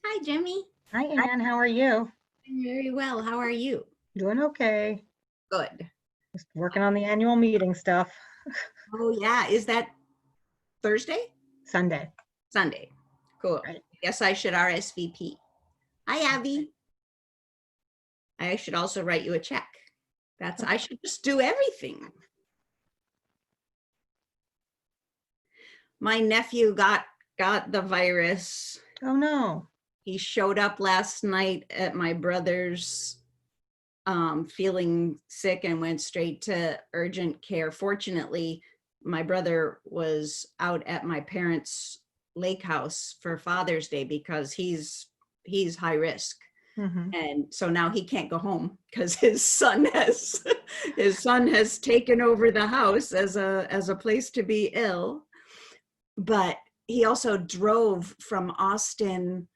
Hi, Jimmy. Hi, Anne. How are you? I'm very well. How are you? Doing okay. Good. Just working on the annual meeting stuff. Oh, yeah. Is that Thursday? Sunday. Sunday. Cool. Right. I guess I should RSVP. Hi, Abby. I should also write you a check. I should just do everything. My nephew got the virus. Oh, no. He showed up last night at my brother's feeling sick and went straight to urgent care. Fortunately, my brother was out at my parents' lake house for Father's Day because he's high risk. Mm-hmm. And so now he can't go home because his son has taken over the house as a place to be ill. But he also drove from Austin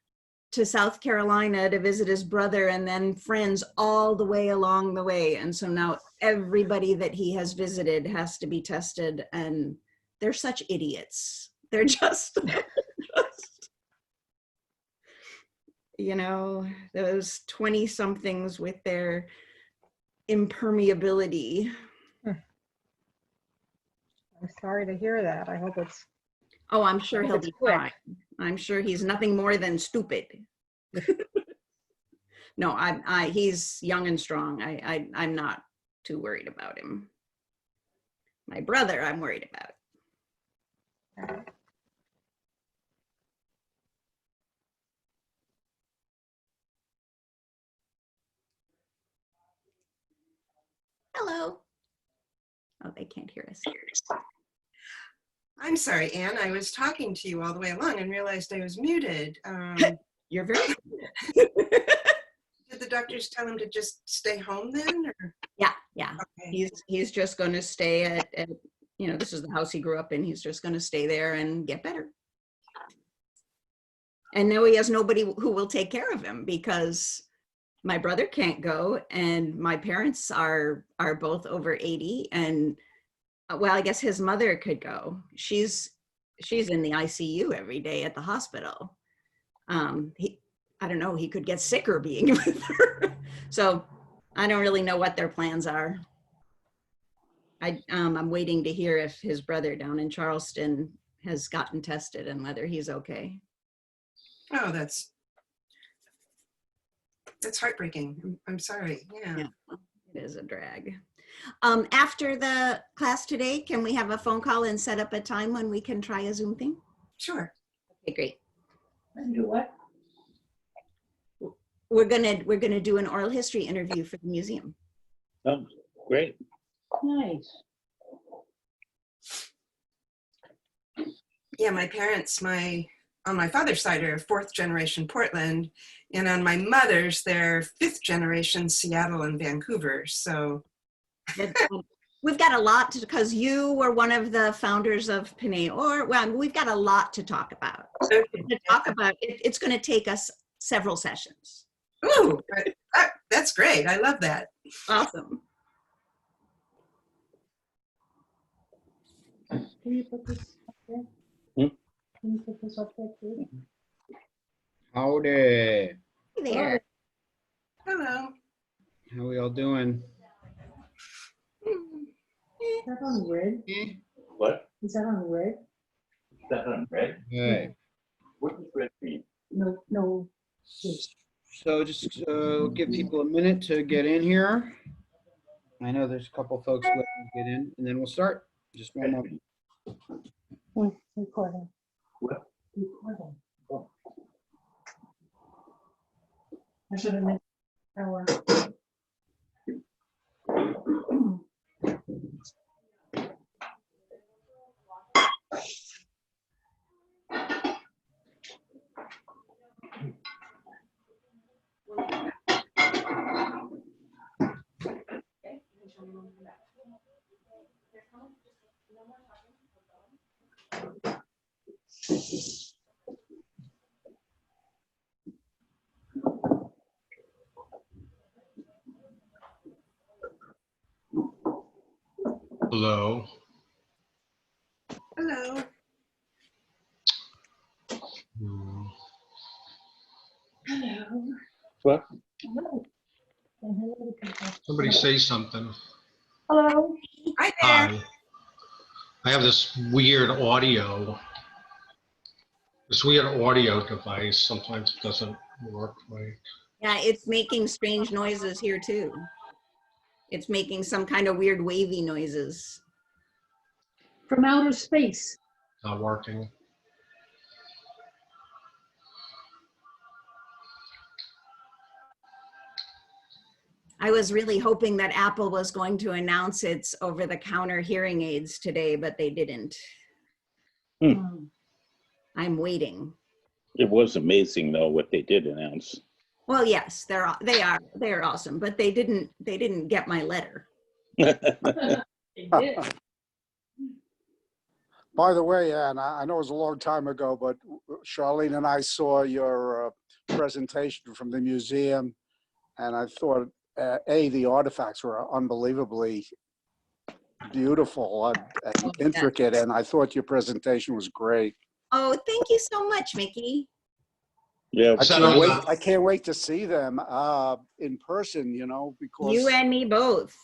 to South Carolina to visit his brother and then friends all the way along the way. And so now everybody that he has visited has to be tested, and they're such idiots. They're just you know, those 20 somethings with their impermeability. I'm sorry to hear that. I hope it's. Oh, I'm sure he'll be quick. fine. I'm sure he's nothing more than stupid. No, he's young and strong. I'm not too worried about him. My brother, I'm worried about. Hello. Oh, they can't hear us. I'm sorry, Anne. I was talking to you all the way along and realized I was muted. You're very. Did the doctors tell him to just stay home then? Or? Yeah. Okay. He's just going to stay at, this is the house he grew up in. He's just going to stay there and get better. And now he has nobody who will take care of him because my brother can't go and my parents are both over 80, and well, I guess his mother could go. She's in the ICU every day at the hospital. I don't know, he could get sicker being with her. So I don't really know what their plans are. I'm waiting to hear if his brother down in Charleston has gotten tested and whether he's okay. Oh, that's heartbreaking. I'm sorry. Yeah. It is a drag. After the class today, can we have a phone call and set up a time when we can try a Zoom thing? Sure. Okay, great. And do what? We're gonna do an oral history interview for the museum. Oh, great. Nice. Yeah, my parents, my on my father's side are 4th generation Portland, and on my mother's, they're 5th generation Seattle and Vancouver. So we've got a lot to, because you were one of the founders of Panay, or well, we've got a lot to talk about. okay. To talk about it, it's going to take us several sessions. Ooh, that's great. I love that. Awesome. Can you put this up there? Hmm? Can you put this up there too? Howdy. Hey there. Hello. How we all doing? Is that on red? What? Is that on red? Is that on red? Hey. What does red mean? No, no. Yes. So just give people a minute to get in here. I know there's a couple folks waiting to get in, and then we'll start. Just one moment. Recording. What? Recording. I should have made our. Hello. Hello. Hmm. Hello. What? Hello. And hello to people. Somebody say something. Hello. Hi there. Hi. I have this weird audio. This weird audio device. Sometimes it doesn't work right. Yeah, it's making strange noises here too. It's making some kind of weird wavy noises. From outer space. Not working. I was really hoping that Apple was going to announce its over-the-counter hearing aids today, but they didn't. Hmm. I'm waiting. It was amazing though what they did announce. Well, yes, they're awesome, but they didn't get my letter. They did. By the way, Ann, I know it was a long time ago, but Charlene and I saw your presentation from the museum, and I thought, the artifacts were unbelievably beautiful and intricate, and I thought your presentation was great. Oh, thank you so much, Mickey. Yeah. I can't wait to see them in person, because You and me both.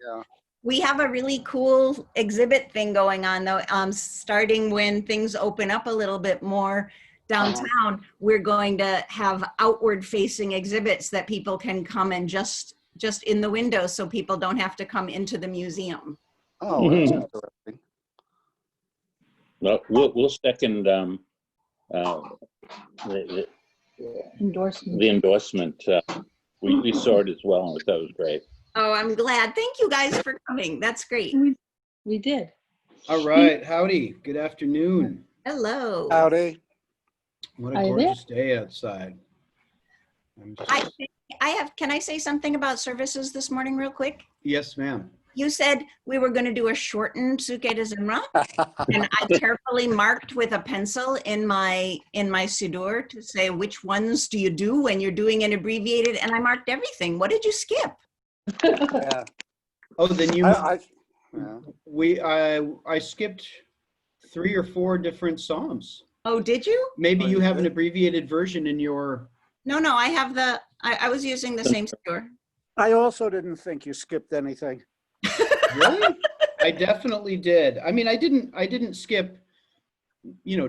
yeah. We have a really cool exhibit thing going on though. Starting when things open up a little bit more downtown, we're going to have outward facing exhibits that people can come and just in the window, so people don't have to come into the museum. Oh, that's interesting. Well, we'll second the Endorsement. endorsement. We saw it as well, and we thought it was great. Oh, I'm glad. Thank you guys for coming. That's great. We did. All right. Howdy. Good afternoon. Hello. Howdy. What Are a you there? gorgeous day outside. I'm just- Can I say something about services this morning real quick? Yes, ma'am. You said we were going to do a shortened Suke de Zimra, and I carefully marked with a pencil in my Siddur to say which ones do you do when you're doing an abbreviated, and I marked everything. What did you skip? Yeah. Oh, then you. Yeah. I skipped 3 or 4 different psalms. Oh, did you? Maybe Oh, you you have an did? abbreviated version in your. No, I have I was using the same Siddur. I also didn't think you skipped anything. Really? I definitely did. I mean, I didn't skip,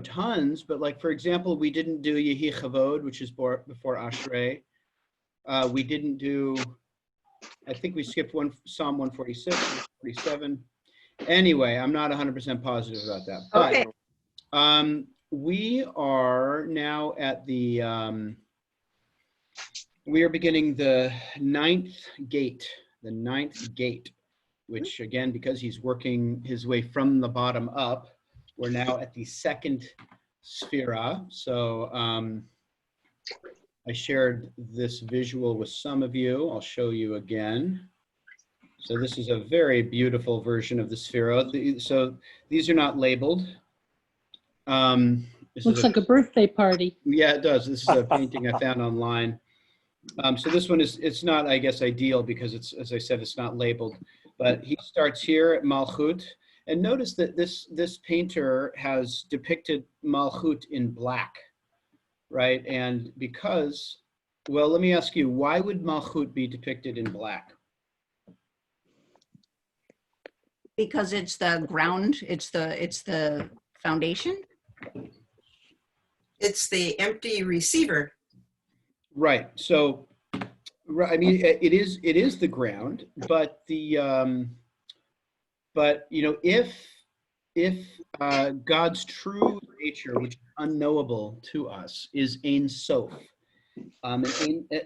tons, but like, for example, we didn't do Yehi Chavod, which is before Ashrei. We didn't do, I think we skipped Psalm 146, 147. Anyway, I'm not 100% positive about that. But Okay. we are now at the, we are beginning the ninth gate, which again, because he's working his way from the bottom up, we're now at the second Sphera. So I shared this visual with some of you. I'll show you again. So this is a very beautiful version of the Sphero. So these are not labeled. Looks like a birthday party. Yeah, it does. This is a painting I found online. So this one it's not, I guess, ideal because it's, as I said, it's not labeled. But he starts here at Malchut. And notice that this painter has depicted Malchut in black, right? And because, well, let me ask you, why would Malchut be depicted in black? Because it's the ground, it's the foundation. It's the empty receiver. Right. So, I mean, it is the ground, but but you know, if God's true nature, which is unknowable to us, is Ein Sof,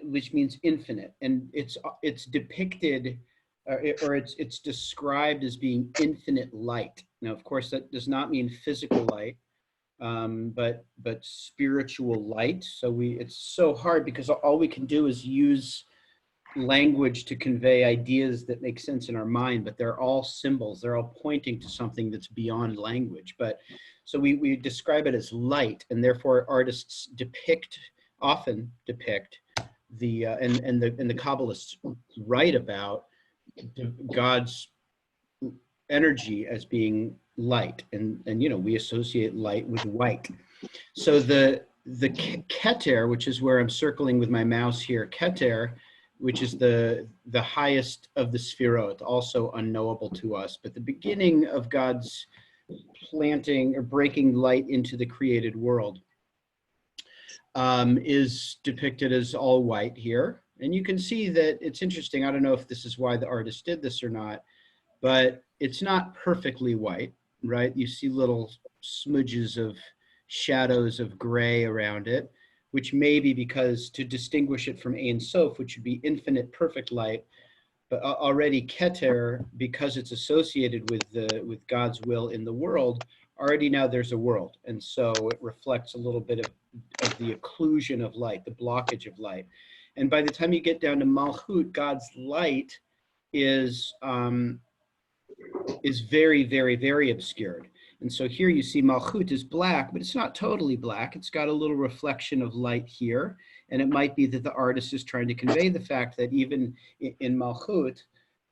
which means infinite, and it's depicted, or it's described as being infinite light. Now, of course, that does not mean physical light, but spiritual light. So it's so hard because all we can do is use language to convey ideas that make sense in our mind, but they're all symbols. They're all pointing to something that's beyond language. But so we describe it as light, and therefore artists often depict the and the Kabbalists write about God's energy as being light, and you know, we associate light with white. So the Keter, which is where I'm circling with my mouse here, Keter, which is the highest of the Sphero, it's also unknowable to us, but the beginning of God's planting or breaking light into the created world, is depicted as all white here. And you can see that it's interesting. I don't know if this is why the artist did this or not, but it's not perfectly white, right? You see little smudges of shadows of gray around it, which may be because to distinguish it from Ein Sof, which would be infinite perfect light, but already Keter, because it's associated with God's will in the world, already now there's a world. And so it reflects a little bit of the occlusion of light, the blockage of light. And by the time you get down to Malchut, God's light is very, very, very obscured. And so here you see Malchut is black, but it's not totally black. It's got a little reflection of light here. And it might be that the artist is trying to convey the fact that even in Malchut,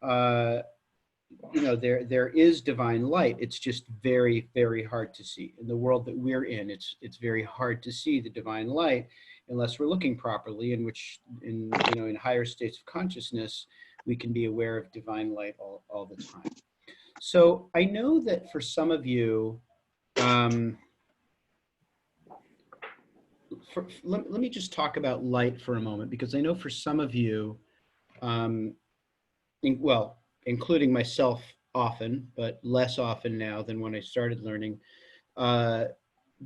you know, there is divine light. It's just very, very hard to see. In the world that we're in, it's very hard to see the divine light unless we're looking properly, in which, in higher states of consciousness, we can be aware of divine light all the time. So I know that for some of you, let me just talk about light for a moment, because I know for some of you, including myself often, but less often now than when I started learning,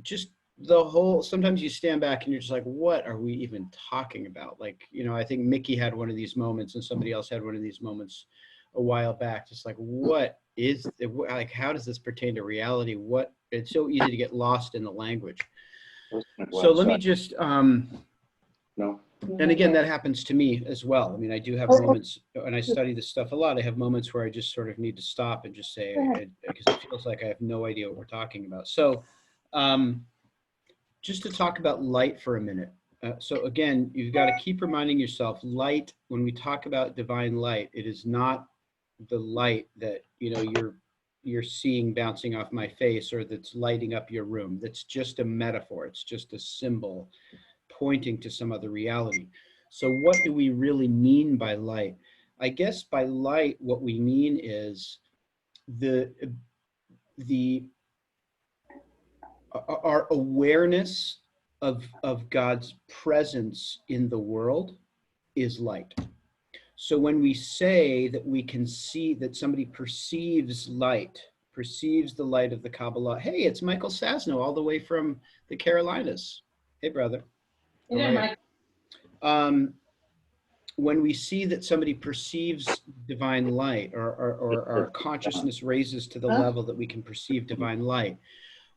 just the whole, sometimes you stand back and you're just like, what are we even talking about? Like, you know, I think Mickey had one of these moments and somebody else had one of these moments a while back, just like, what is it, like, how does this pertain to reality? It's so easy to get lost in the language. So let me just, No. and again, that happens to me as well. I mean, I do have moments, and I study this stuff a lot, I have moments where I just sort of need to stop and just say, because it feels like I have no idea what we're talking about. So just to talk about light for a minute. So again, you've got to keep reminding yourself, light, when we talk about divine light, it is not the light that, you know, you're seeing bouncing off my face or that's lighting up your room. That's just a metaphor. It's just a symbol pointing to some other reality. So what do we really mean by light? I guess by light, what we mean is our awareness of God's presence in the world is light. So when we say that we can see, that somebody perceives light, perceives the light of the Kabbalah. Hey, it's Michael Sasno, all the way from the Carolinas. Hey, brother. Yeah, When we see that somebody perceives divine light, or our consciousness raises to the level that we can perceive divine light,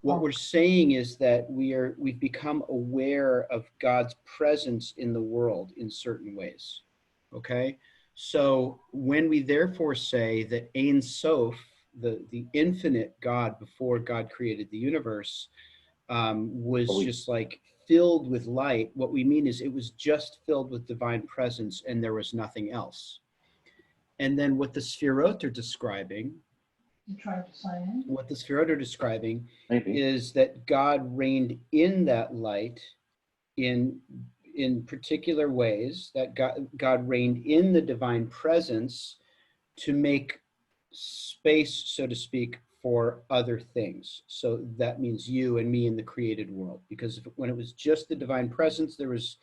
What we're saying is that we've become aware of God's presence in the world in certain ways. Okay? So when we therefore say that Ein Sof, the infinite God before God created the universe, was just like filled with light, what we mean is it was just filled with divine presence and there was nothing else. And then what the Sphero are describing, what the Sphero are describing is that God reigned in that light in particular ways, that God reigned in the divine presence to make space, so to speak, for other things. So that means you and me in the created world, because when it was just the divine presence, there was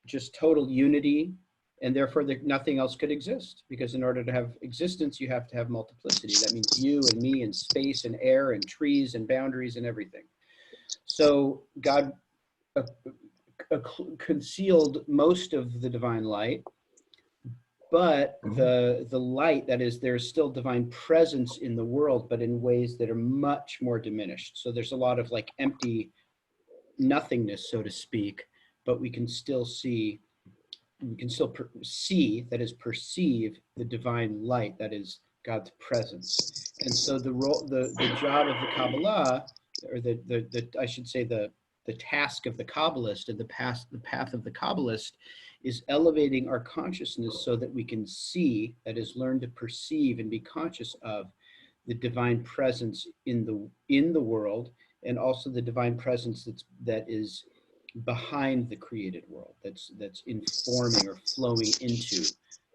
just total unity, and therefore nothing else could exist, because in order to have existence, you have to have multiplicity. That means you and me and space and air and trees and boundaries and everything. So God concealed most of the divine light, but the light, that is, there's still divine presence in the world, but in ways that are much more diminished. So there's a lot of like empty nothingness, so to speak, but we can still see, that is, perceive the divine light, that is God's presence. And so the job of the Kabbalah, or I should say the task of the Kabbalist and the path of the Kabbalist, is elevating our consciousness so that we can see, that is, learn to perceive and be conscious of the divine presence in the world, and also the divine presence that is behind the created world, that's informing or flowing into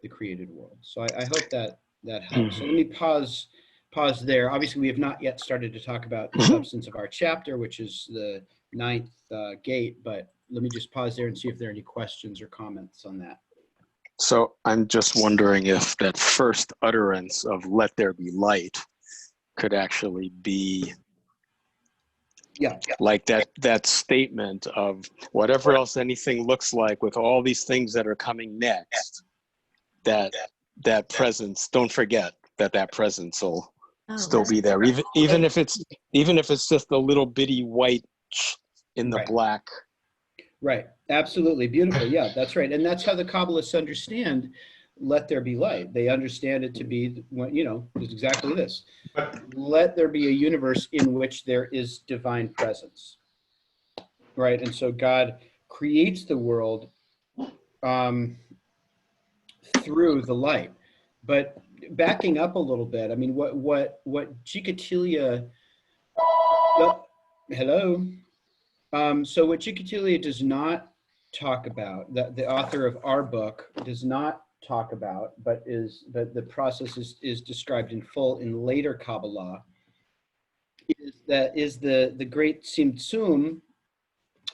the created world. So I hope that helps. So let me pause there. Obviously, we have not yet started to talk about the substance of our chapter, which is the 9th gate, but let me just pause there and see if there are any questions or comments on that. So I'm just wondering if that first utterance of "let there be light" could actually be like that statement of whatever else anything looks like, with all these things that are coming next, that presence, don't forget that presence will still be there, even if it's just a little bitty white in the black. Right. Absolutely. Beautiful. Yeah, that's right. And that's how the Kabbalists understand "let there be light." They understand it to be, it's exactly this. Let there be a universe in which there is divine presence. Right. And so God creates the world through the light. But backing up a little bit, I mean, what Chikatilia, hello. So what Chikatilia does not talk about, that the author of our book does not talk about, but the process is described in full in later Kabbalah, is the great Tzimtzum.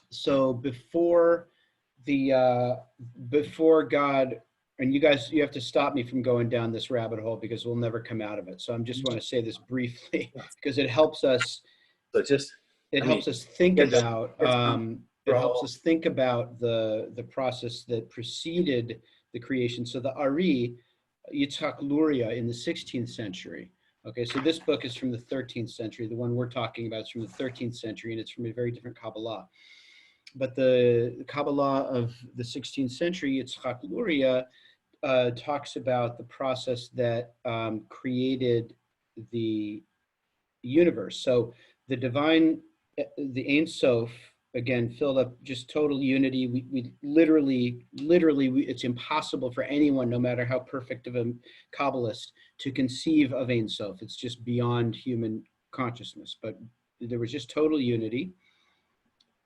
So before God, and you guys, you have to stop me from going down this rabbit hole because we'll never come out of it. So I'm just want to say this briefly because it helps us. It helps us think about the process that preceded the creation. So the Ari, Yitzhak Luria, in the 16th century. Okay, so this book is from the 13th century. The one we're talking about is from the 13th century, and it's from a very different Kabbalah. But the Kabbalah of the 16th century, Yitzhak Luria, talks about the process that created the universe. So the divine, the Ein Sof, again, filled up just total unity. We literally, it's impossible for anyone, no matter how perfect of a Kabbalist, to conceive of Ein Sof. It's just beyond human consciousness. But there was just total unity.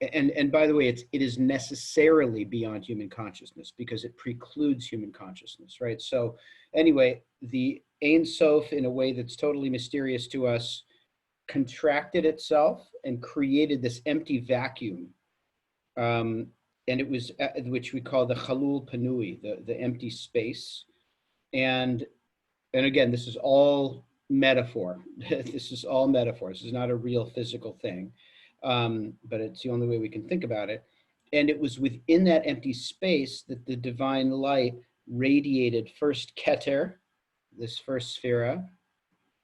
And by the way, it is necessarily beyond human consciousness because it precludes human consciousness, right? So anyway, the Ein Sof, in a way that's totally mysterious to us, contracted itself and created this empty vacuum. And it was, which we call the Chalul Panui, the empty space. And again, this is all metaphor. This is all metaphor. This is not a real physical thing. But it's the only way we can think about it. And it was within that empty space that the divine light radiated first Keter, this first Sfera,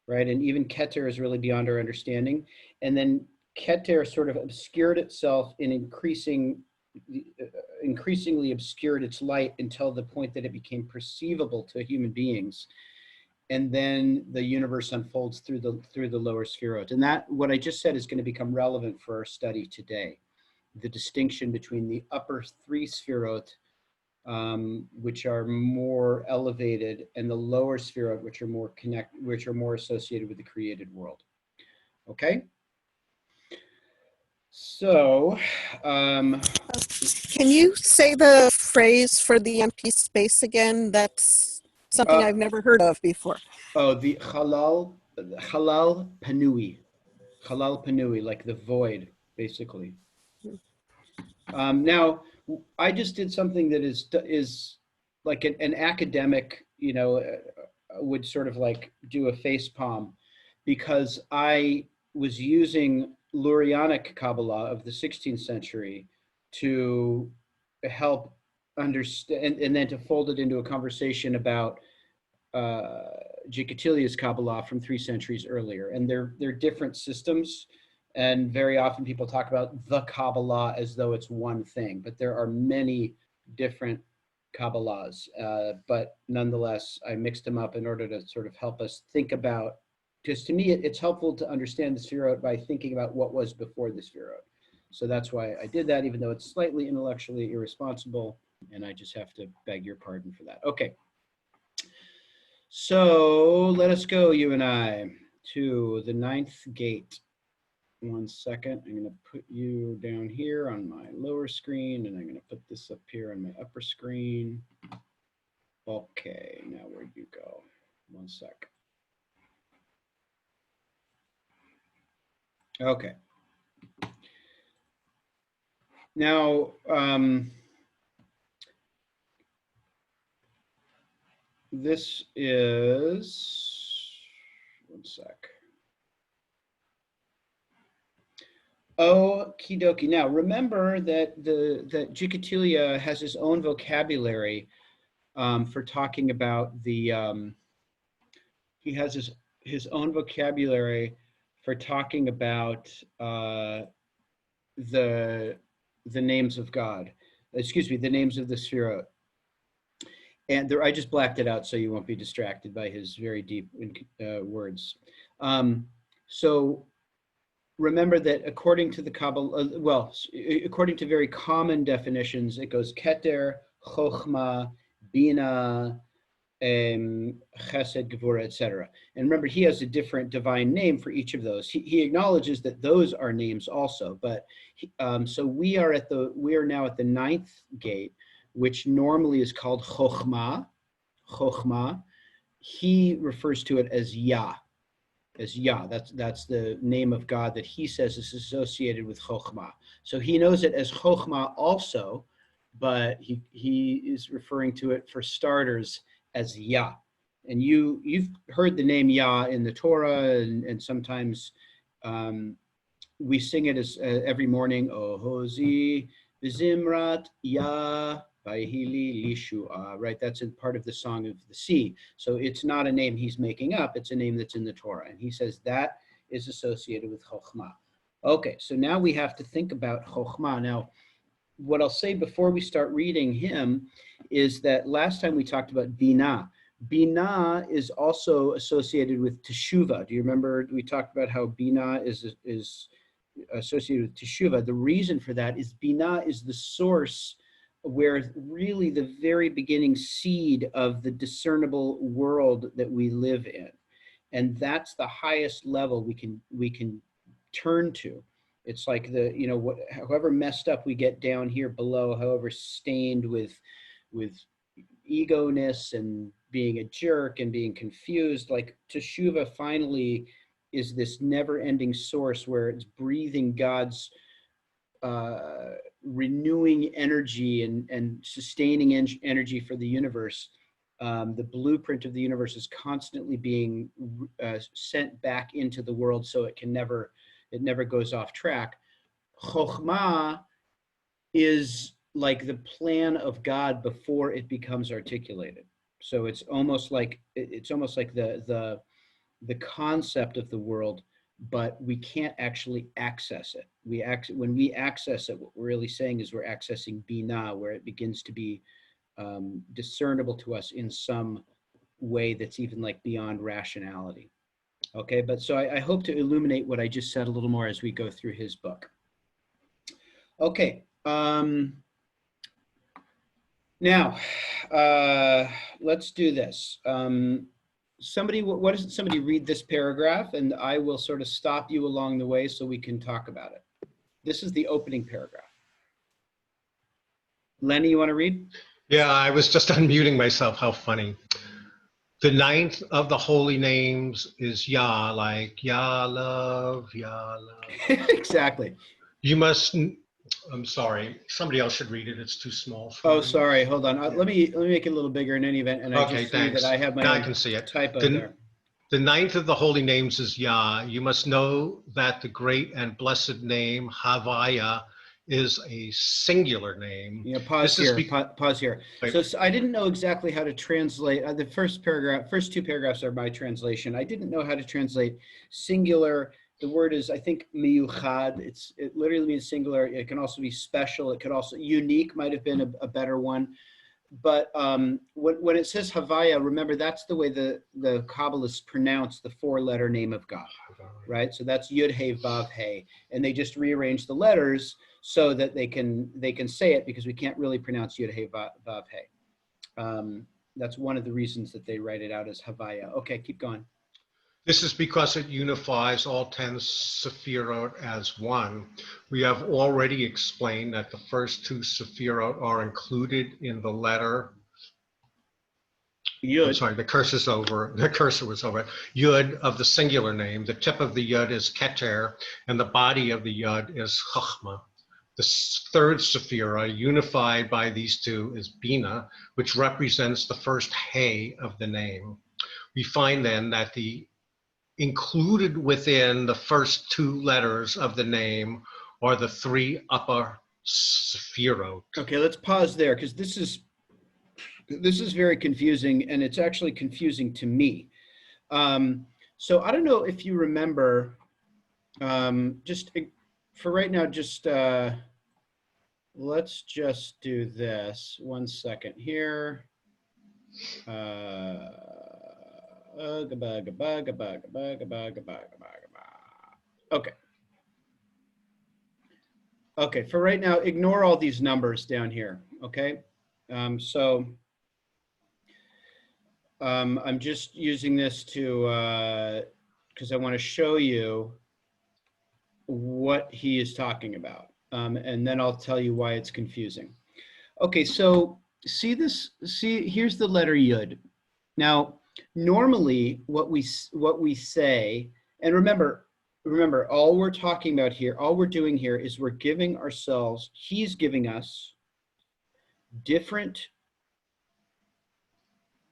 right? And even Keter is really beyond our understanding. And then Keter sort of obscured itself in increasingly obscured its light until the point that it became perceivable to human beings. And then the universe unfolds through the lower Sphero. And that, what I just said, is going to become relevant for our study today. The distinction between the upper 3 Sphirot, which are more elevated, and the lower Sphirot, which are more associated with the created world. Okay? So, Can you say the phrase for the empty space again? That's something I've never heard of before. Oh, the halal panui, like the void, basically. Now, I just did something that is like an academic, would sort of like do a face palm, because I was using Lurianic Kabbalah of the 16th century to help understand, and then to fold it into a conversation about Jikatilia's Kabbalah from 3 centuries earlier. And they're different systems. And very often people talk about the Kabbalah as though it's one thing, but there are many different Kabbalahs. But nonetheless, I mixed them up in order to sort of help us think about, because to me, it's helpful to understand the Sphirot by thinking about what was before the Sphirot. So that's why I did that, even though it's slightly intellectually irresponsible, and I just have to beg your pardon for that. Okay. So let us go, you and I, to the 9th gate. 1 second. I'm going to put you down here on my lower screen, and I'm going to put this up here on my upper screen. Okay, now where'd you go? 1 sec. Okay. Now, this is, 1 sec. Okie dokie. Now, remember that that Jikatilia has his own vocabulary for talking about the, he has his own vocabulary for talking about the names of God. Excuse me, the names of the Sphero. And there, I just blacked it out so you won't be distracted by his very deep words. So remember that according to the Kabbalah, according to very common definitions, it goes Keter, Hokhmah, bina, Chesed, Gevura, etc. And remember, he has a different divine name for each of those. He acknowledges that those are names also. But so we are now at the 9th gate, which normally is called Hokhmah. Hokhmah. He refers to it as Yah. As Yah. That's the name of God that he says is associated with Hokhmah. So he knows it as Hokhmah also, but he is referring to it, for starters, as Yah. And you've heard the name Yah in the Torah, and sometimes we sing it as every morning, Ohozi V'zimrat Yah Vayhili Lishua, right? That's in part of the Song of the Sea. So it's not a name he's making up, it's a name that's in the Torah. And he says that is associated with Hokhmah. Okay, so now we have to think about Hokhmah. Now, what I'll say before we start reading him is that last time we talked about bina. Bina is also associated with teshuvah. Do you remember we talked about how bina is associated with teshuvah? The reason for that is bina is the source where really the very beginning seed of the discernible world that we live in. And that's the highest level we can turn to. It's like however messed up we get down here below, however stained with ego-ness and being a jerk and being confused, like teshuvah finally is this never-ending source where it's breathing God's renewing energy and sustaining energy for the universe. The blueprint of the universe is constantly being sent back into the world, so it never goes off track. Hokhmah is like the plan of God before it becomes articulated. So it's almost like the concept of the world but we can't actually access it. When we access it, what we're really saying is we're accessing bina, where it begins to be discernible to us in some way that's even like beyond rationality. Okay, but so I hope to illuminate what I just said a little more as we go through his book. Okay, now let's do this. Somebody read this paragraph, and I will sort of stop you along the way so we can talk about it. This is the opening paragraph. Lenny, you want to read? Yeah, I was just unmuting myself. How funny. The ninth of the holy names is Yah, like Yah love, Yah love. Exactly. You must, I'm sorry, somebody else should read it. It's too small for Oh, me. sorry. Hold on. Let me make it a little bigger in any event. And I Okay, just see thanks. that I have my Now I own can see it. typo The- there. The ninth of the holy names is Yah. You must know that the great and blessed name Havaya is a singular name. Yeah, pause This is here. Pause here. Wait. So I didn't know exactly how to translate. The first two paragraphs are my translation. I didn't know how to translate singular. The word is, I think, miyuchad. It literally means singular. It can also be special. It could also, unique might have been a better one. But when it says Havaya, remember that's the way the Kabbalists pronounce the four-letter name of God, right? So that's Yud He Vav He, and they just rearrange the letters so that they can say it, because we can't really pronounce Yud He Vav He. That's one of the reasons that they write it out as Havaya. Okay, keep going. This is because it unifies all 10 Sphero as one. We have already explained that the first two Sphero are included in the letter. Yud. I'm sorry, the cursor was over. Yud of the singular name. The tip of the Yud is Keter, and the body of the Yud is Hokhmah. The third Sphera, unified by these two, is bina, which represents the first He of the name. We find then that the included within the first two letters of the name are the three upper Sphero. Okay, let's pause there, because this is very confusing, and it's actually confusing to me. So I don't know if you remember, just for right now, just let's just do this. 1 second here. Okay. Okay, for right now, ignore all these numbers down here, okay? I'm just using this to, because I want to show you what he is talking about. And then I'll tell you why it's confusing. Okay, so here's the letter Yud. Now, normally what we say, and remember, all we're talking about here, all we're doing here is we're giving ourselves, he's giving us different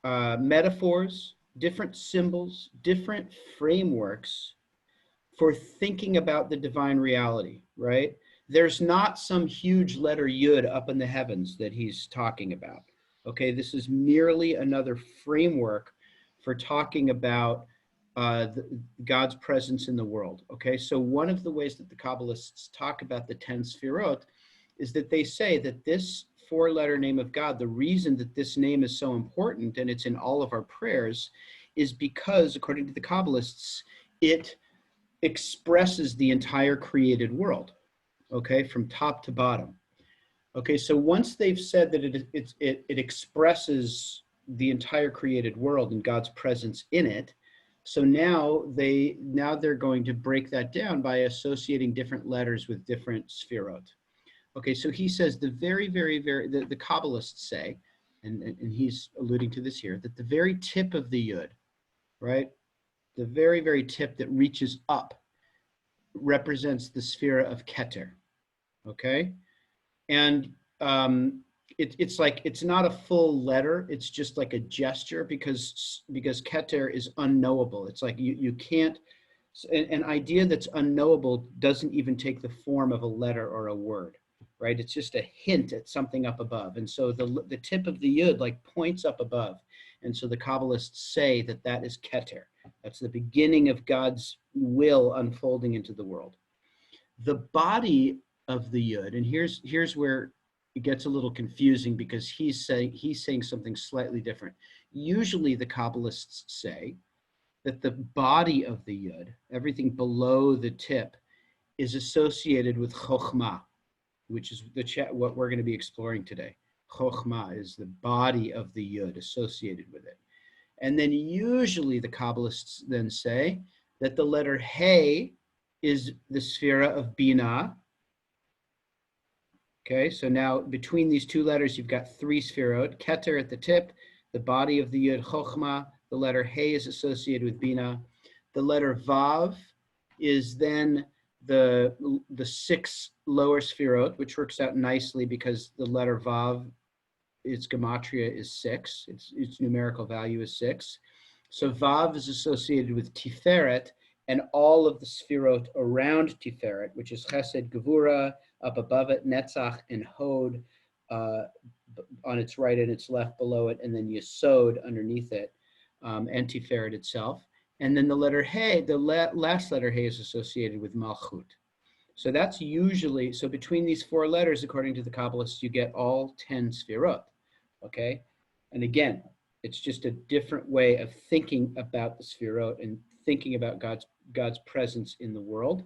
metaphors, different symbols, different frameworks for thinking about the divine reality, right? There's not some huge letter Yud up in the heavens that he's talking about. Okay, this is merely another framework for talking about God's presence in the world. Okay, so one of the ways that the Kabbalists talk about the 10 Sphirot is that they say that this four-letter name of God, the reason that this name is so important, and it's in all of our prayers, is because, according to the Kabbalists, it expresses the entire created world, okay, from top to bottom. Okay, so once they've said that it expresses the entire created world and God's presence in it, so now they're going to break that down by associating different letters with different Sphirot. Okay, so he says the Kabbalists say, and he's alluding to this here, that the very tip of the Yud, right, the very, very tip that reaches up represents the Sphera of Keter, okay? And it's like, it's not a full letter, it's just like a gesture, because Keter is unknowable. It's like you can't, an idea that's unknowable doesn't even take the form of a letter or a word, right? It's just a hint at something up above. And so the tip of the Yud like points up above. And so the Kabbalists say that that is Keter. That's the beginning of God's will unfolding into the world. The body of the Yud, and here's where it gets a little confusing because he's saying something slightly different. Usually the Kabbalists say that the body of the Yud, everything below the tip, is associated with Hokhmah, which is what we're going to be exploring today. Hokhmah is the body of the Yud associated with it. And then usually the Kabbalists then say that the letter He is the Sfera of bina. Okay, so now between these two letters, you've got three Sferot. Keter at the tip, the body of the Yud, Hokhmah. The letter He is associated with bina. The letter Vav is then the 6 lower Sferot, which works out nicely because the letter Vav, its gematria is 6. Its numerical value is 6. So Vav is associated with Tiferet and all of the Sferot around Tiferet, which is Chesed, Gevura, up above it, Netzach, and Hod on its right and its left below it, and then Yesod underneath it, and Tiferet itself. And then the letter He, the last letter He, is associated with Malchut. So that's usually, so between these 4 letters, according to the Kabbalists, you get all 10 Sferot, okay? And again, it's just a different way of thinking about the Sferot and thinking about God's presence in the world.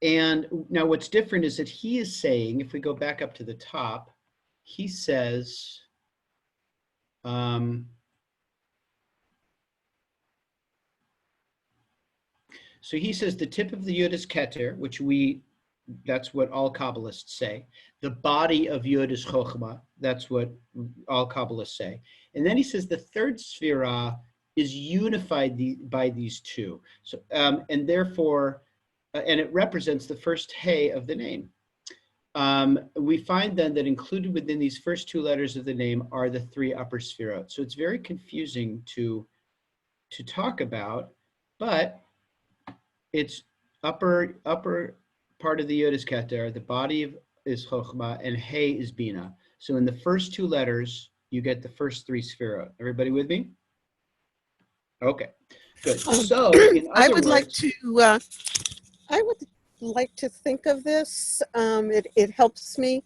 And now what's different is that he is saying, if we go back up to the top, he says, so he says the tip of the Yud is Keter, which that's what all Kabbalists say. The body of Yud is Hokhmah. That's what all Kabbalists say. And then he says the third Sfera is unified by these two. So, and therefore, and it represents the first He of the name. We find then that included within these first 2 letters of the name are the 3 upper Sferot. So it's very confusing to talk about, but it's upper part of the Yud is Keter, the body is Hokhmah, and He is bina. So in the first 2 letters, you get the first 3 Sferot. Everybody with me? Okay, good. So in other I would words, I would like to think of this. It helps me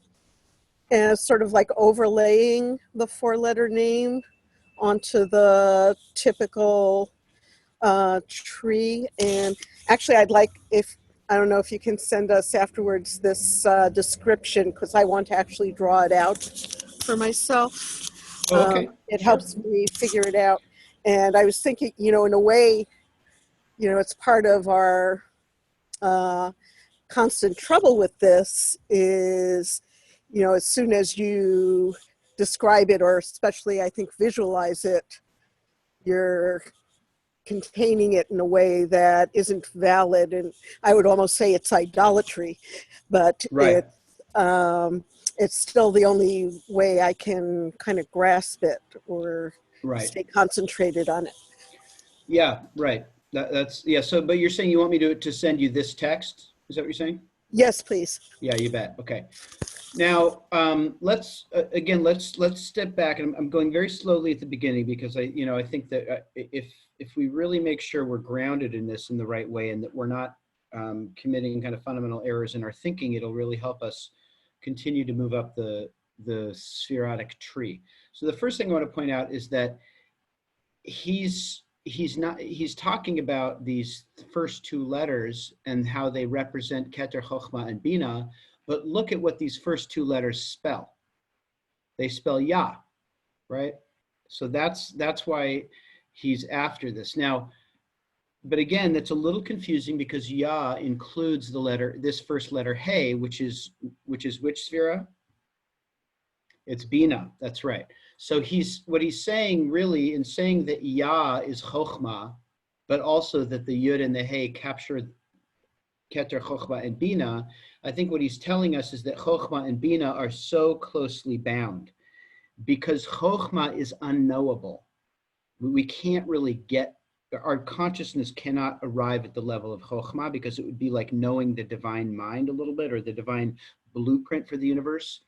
as sort of like overlaying the 4-letter name onto the typical tree. And actually, I'd like, I don't know if you can send us afterwards this description, because I want to actually draw it out for myself. okay, It sure. helps me figure it out. And I was thinking, in a way, it's part of our constant trouble with this is, as soon as you describe it, or especially I think visualize it, you're containing it in a way that isn't valid, and I would almost say it's idolatry, but Right. It's still the only way I can kind of grasp it or Right. stay concentrated on it. Yeah, right. That's yeah. So, but you're saying you want me to send you this text? Is that what you're saying? Yes, please. Yeah, you bet. Okay. Now, let's step back, and I'm going very slowly at the beginning because I think that if we really make sure we're grounded in this in the right way and that we're not committing kind of fundamental errors in our thinking, it'll really help us continue to move up the spherotic tree. So the first thing I want to point out is that he's talking about these first 2 letters and how they represent Keter, Hokhmah, and Bina, but look at what these first 2 letters spell. They spell Yah, right? So that's why he's after this. Now, but again, that's a little confusing because Yah includes this first letter He, which is which Sfera? It's Bina, that's right. So what he's saying really in saying that Yah is Hokhmah, but also that the Yud and the He capture Keter, Hokhmah, and Bina, I think what he's telling us is that Hokhmah and Bina are so closely bound because Hokhmah is unknowable. We can't really our consciousness cannot arrive at the level of Hokhmah because it would be like knowing the divine mind a little bit or the divine blueprint for the universe.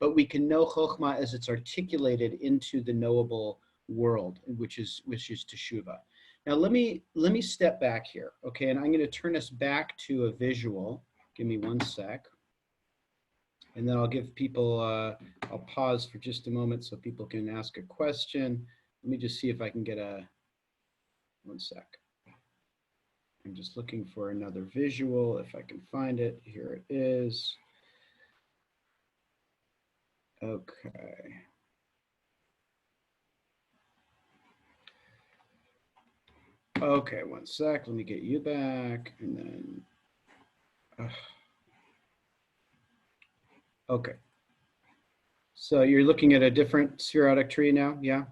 But we can know Hokhmah as it's articulated into the knowable world, which is teshuvah. Now let me step back here, okay? And I'm going to turn us back to a visual. Give me one sec, and then I'll give people. I'll pause for just a moment so people can ask a question. Let me just see if I can get a. One sec. I'm just looking for another visual if I can find it. Here it is. Okay. Okay, one sec. Let me get you back, and then. Okay. So you're looking at a different spherotic tree now, yeah?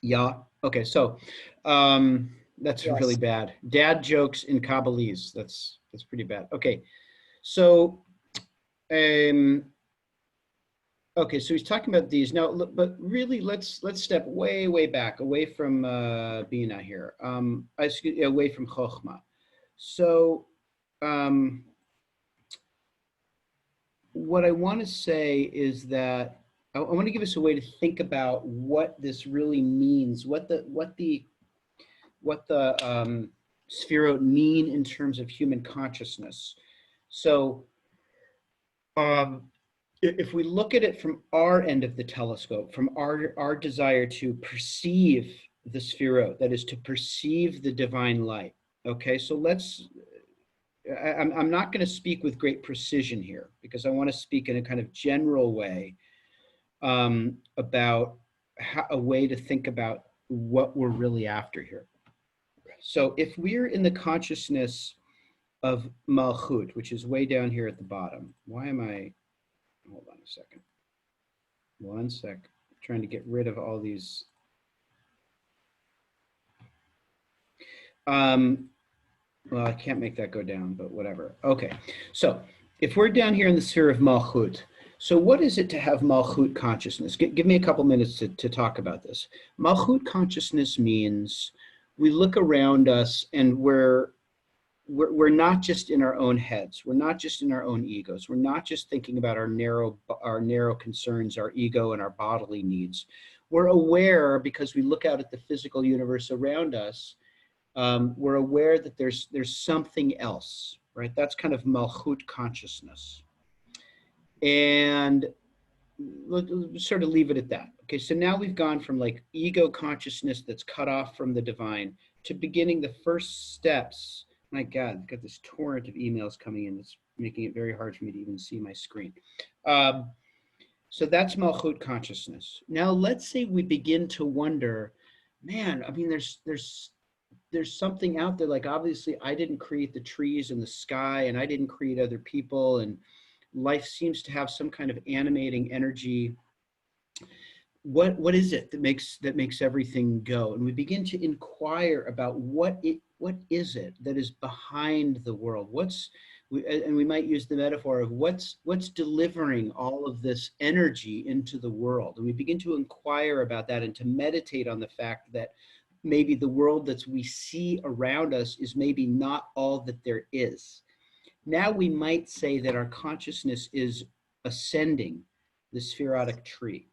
Yeah. Okay. So that's Yes. really bad. Dad jokes in Kabbalists. That's pretty bad. Okay. So okay. So he's talking about these now, but really, let's step way back, away from bina here. Away from Hokhmah. So what I want to say is that I want to give us a way to think about what this really means, what the Sphero mean in terms of human consciousness. So if we look at it from our end of the telescope, from our desire to perceive the Sphero, that is to perceive the divine light. Okay, so I'm not going to speak with great precision here because I want to speak in a kind of general way about a way to think about what we're really after here. So if we're in the consciousness of Malchut, which is way down here at the bottom, why am I, hold on a second. One sec, I'm trying to get rid of all these. Well, I can't make that go down, but whatever. Okay, so if we're down here in the sphere of Malchut, so what is it to have Malchut consciousness? Give me a couple minutes to talk about this. Malchut consciousness means we look around us and we're not just in our own heads. We're not just in our own egos. We're not just thinking about our narrow concerns, our ego and our bodily needs. We're aware because we look out at the physical universe around us. We're aware that there's something else, right? That's kind of Malchut consciousness. And let's sort of leave it at that. Okay, so now we've gone from like ego consciousness that's cut off from the divine to beginning the first steps. My God, I've got this torrent of emails coming in that's making it very hard for me to even see my screen. So that's Malchut consciousness. Now let's say we begin to wonder, man, I mean, there's something out there, like obviously I didn't create the trees and the sky and I didn't create other people, and life seems to have some kind of animating energy. What is it that makes everything go? And we begin to inquire about what is it that is behind the world? And we might use the metaphor of what's delivering all of this energy into the world. And we begin to inquire about that and to meditate on the fact that maybe the world that we see around us is maybe not all that there is. Now we might say that our consciousness is ascending the spherotic tree,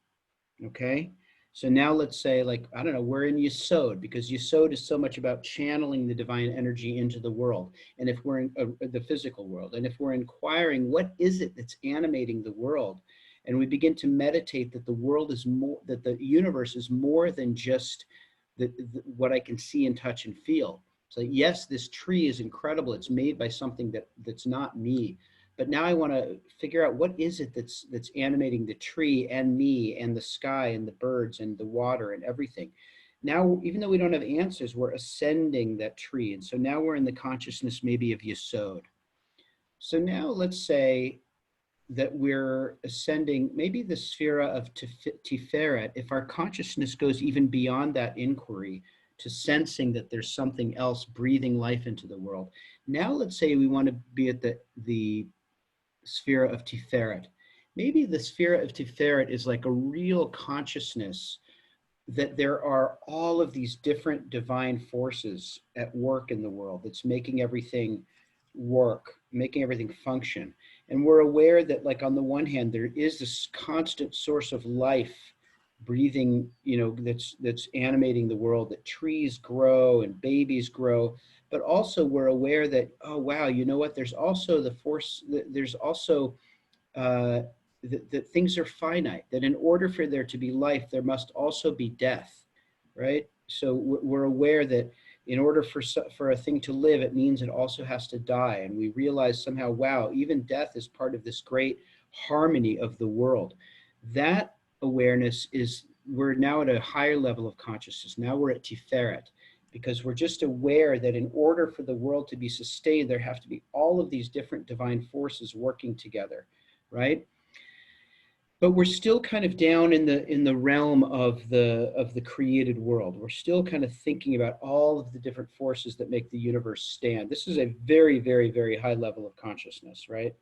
okay? So now let's say, like, I don't know, we're in Yesod, because Yesod is so much about channeling the divine energy into the world. And if we're in the physical world, and if we're inquiring, what is it that's animating the world? And we begin to meditate that the world is more, that the universe is more than just what I can see and touch and feel. So yes, this tree is incredible. It's made by something that's not me. But now I want to figure out what is it that's animating the tree and me and the sky and the birds and the water and everything. Now, even though we don't have answers, we're ascending that tree. And so now we're in the consciousness maybe of Yesod. So now let's say that we're ascending maybe the Sfera of Tiferet, if our consciousness goes even beyond that inquiry to sensing that there's something else breathing life into the world. Now let's say we want to be at the Sphera of Tiferet. Maybe the Sphera of Tiferet is like a real consciousness that there are all of these different divine forces at work in the world that's making everything work, making everything function. And we're aware that, like, on the one hand, there is this constant source of life breathing, that's animating the world, that trees grow and babies grow, but also we're aware that, oh, wow, you know what, there's also the force, there's also that things are finite, that in order for there to be life, there must also be death, right? So we're aware that in order for a thing to live, it means it also has to die. And we realize somehow, wow, even death is part of this great harmony of the world. That awareness is, we're now at a higher level of consciousness. Now we're at Tiferet, because we're just aware that in order for the world to be sustained, there have to be all of these different divine forces working together, right? But we're still kind of down in the realm of the created world. We're still kind of thinking about all of the different forces that make the universe stand. This is a very, very, very high level of consciousness, right?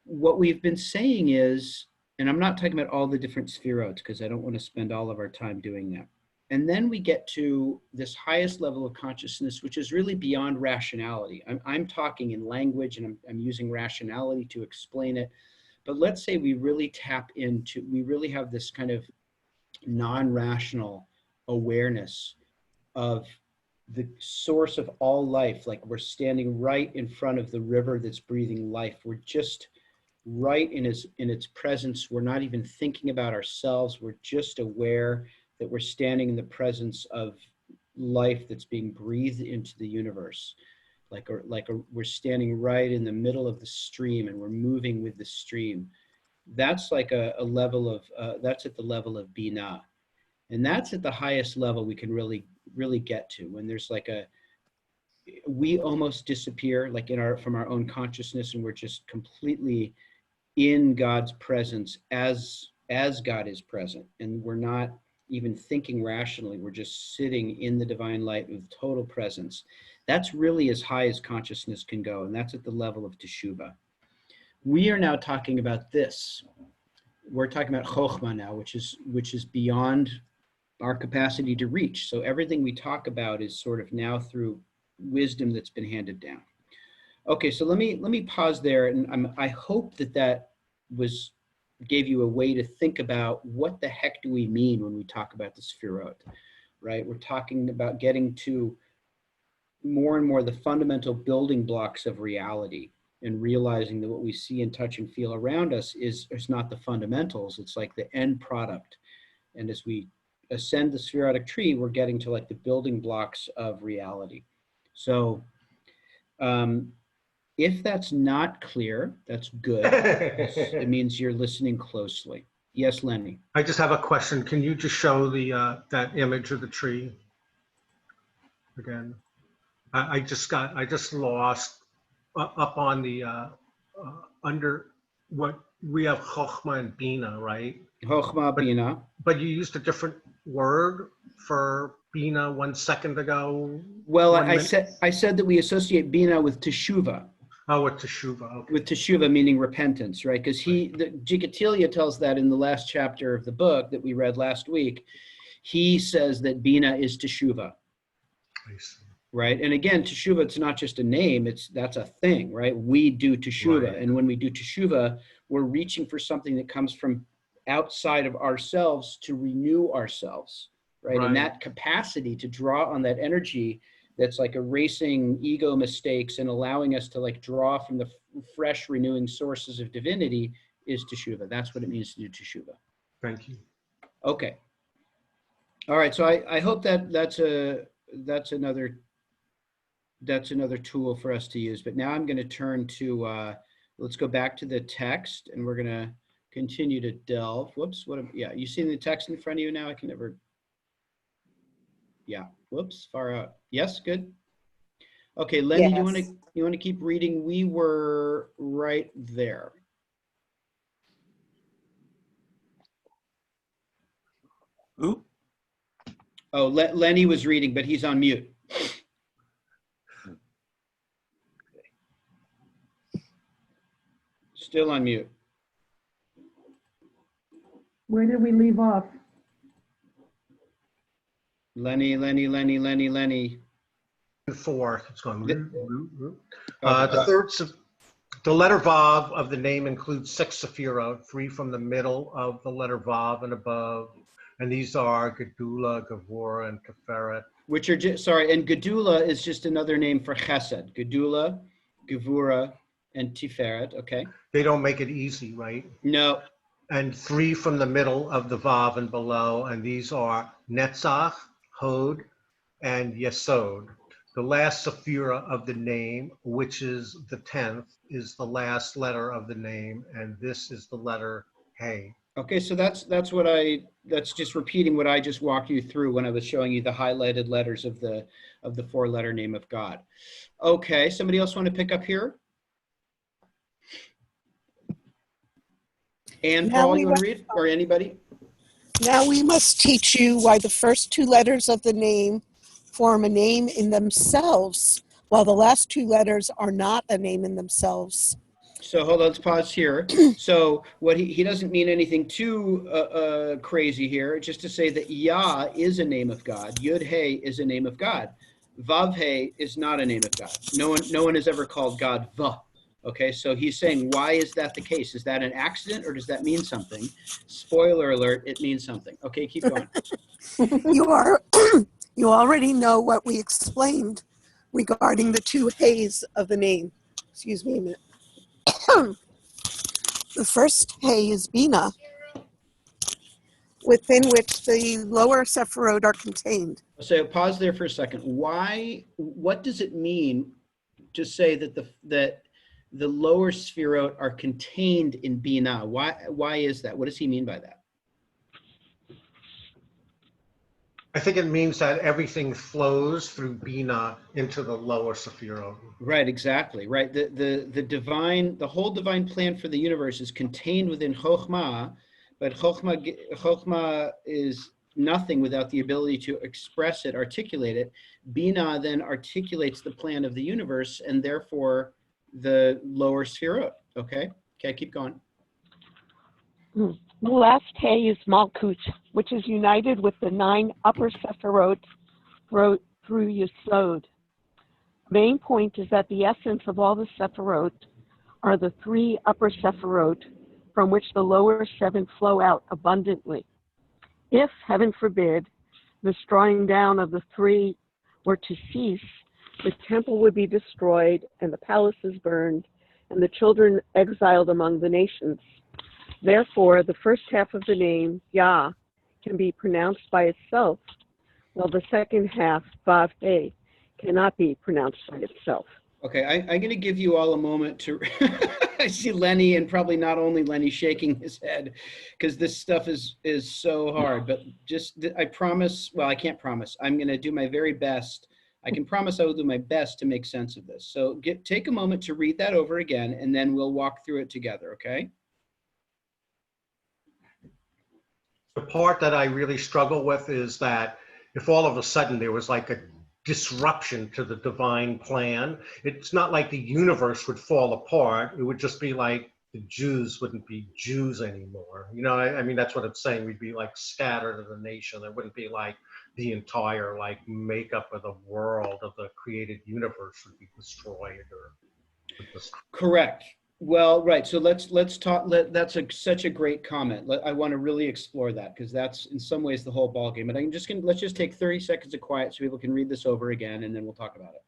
What we've been saying is, and I'm not talking about all the different spheroids because I don't want to spend all of our time doing that. And then we get to this highest level of consciousness, which is really beyond rationality. I'm talking in language, and I'm using rationality to explain it. But let's say we really tap into, we really have this kind of non-rational awareness of the source of all life. Like we're standing right in front of the river that's breathing life. We're just right in its presence. We're not even thinking about ourselves. We're just aware that we're standing in the presence of life that's being breathed into the universe. We're standing right in the middle of the stream and we're moving with the stream. That's like a level of, that's at the level of bina. And that's at the highest level we can really, really get to, when there's like we almost disappear like from our own consciousness, and we're just completely in God's presence as God is present. And we're not even thinking rationally, we're just sitting in the divine light with total presence. That's really as high as consciousness can go, and that's at the level of Teshuvah. We are now talking about this. We're talking about Hokhmah now, which is beyond our capacity to reach. So everything we talk about is sort of now through wisdom that's been handed down. Okay, so let me pause there, and I hope that gave you a way to think about what the heck do we mean when we talk about the Sphero, right? We're talking about getting to more and more the fundamental building blocks of reality, and realizing that what we see and touch and feel around us is not the fundamentals, it's like the end product. And as we ascend the spherotic tree, we're getting to like the building blocks of reality. So if that's not clear, that's good. It means you're listening closely. Yes, Lenny. I just have a question. Can you just show that image of the tree again? I just lost up on the under what we have Hokhmah and bina, right? Hokhmah, bina. But you used a different word for bina 1 second ago. Well, I said that we associate bina with teshuvah. Oh, with teshuvah. Okay. With teshuvah meaning repentance, right? Because Jigatilia tells that in the last chapter of the book that we read last week. He says that bina is teshuvah. I see. Right, and again, teshuvah, it's not just a name; that's a thing, right? We do teshuvah, and when we do teshuvah, we're reaching for something that comes from outside of ourselves to renew ourselves, right? And that capacity to draw on that energy that's like erasing ego mistakes and allowing us to like draw from the fresh renewing sources of divinity is teshuvah. That's what it means to do teshuvah. Thank you. Okay. All right, so I hope that's another tool for us to use. But now I'm going to turn to, let's go back to the text, and we're going to continue to delve. Whoops, you see the text in front of you now? I can never, whoops, far out. Yes, good. Okay, Lenny, yes. you want to keep reading? We were right there. Who? Oh, Lenny was reading, but he's on mute. Still on mute. Where did we leave off? Lenny. 4. It's going. The The letter Vav of the name includes 6 Sphero, 3 from the middle of the letter Vav and above. And these are Gedula, Gevura, and Tiferet. Which are just, sorry, and Gedula is just another name for Chesed. Gedula, Gevura, and Tiferet, okay? They don't make it easy, right? No. And 3 from the middle of the Vav and below. And these are Netzach, Hod, and Yesod. The last Sephira of the name, which is the 10th, is the last letter of the name, and this is the letter Hey. Okay, so that's just repeating what I just walked you through when I was showing you the highlighted letters of the 4-letter name of God. Okay, somebody else want to pick up here? And Now Paul, we you want to read, or anybody? Now we must teach you why the first 2 letters of the name form a name in themselves, while the last 2 letters are not a name in themselves. So hold on, let's pause here. So what he doesn't mean anything too crazy here, just to say that Yah is a name of God. Yud He is a name of God. Vav He is not a name of God. No one has ever called God Va. Okay, so he's saying, why is that the case? Is that an accident or does that mean something? Spoiler alert, it means something. Okay, keep going. You already know what we explained regarding the 2 He's of the name. Excuse me a minute. The first He is bina, within which the lower Sephiroth are contained. So pause there for a second. What does it mean to say that the lower Sphero are contained in bina? Why is that? What does he mean by that? I think it means that everything flows through Bina into the lower Sephiro. Right, exactly. Right. The whole divine plan for the universe is contained within Hokhmah, but Hokhmah is nothing without the ability to express it, articulate it. Bina then articulates the plan of the universe and therefore the lower Sphero. Okay, keep going. The last He is Malkut, which is united with the 9 upper Sephiroth through Yesod. Main point is that the essence of all the Sephiroth are the 3 upper Sephiroth from which the lower 7 flow out abundantly. If, heaven forbid, the drawing down of the 3 were to cease, the temple would be destroyed and the palaces burned and the children exiled among the nations. Therefore, the first half of the name, Yah, can be pronounced by itself, while the second half, Vav He, cannot be pronounced by itself. Okay, I'm going to give you all a moment to, I see Lenny, and probably not only Lenny, shaking his head, because this stuff is so hard, but just, I promise, well, I can't promise, I'm going to do my very best. I can promise I will do my best to make sense of this. So take a moment to read that over again, and then we'll walk through it together, okay? The part that I really struggle with is that if all of a sudden there was like a disruption to the divine plan, it's not like the universe would fall apart. It would just be like the Jews wouldn't be Jews anymore. You know, I mean, that's what it's saying. We'd be like scattered as a nation. There wouldn't be like the entire like makeup of the world of the created universe would be destroyed or. Correct. Well, right. So let's talk. That's such a great comment. I want to really explore that because that's in some ways the whole ball game. But let's just take 30 seconds of quiet so people can read this over again, and then we'll talk about it.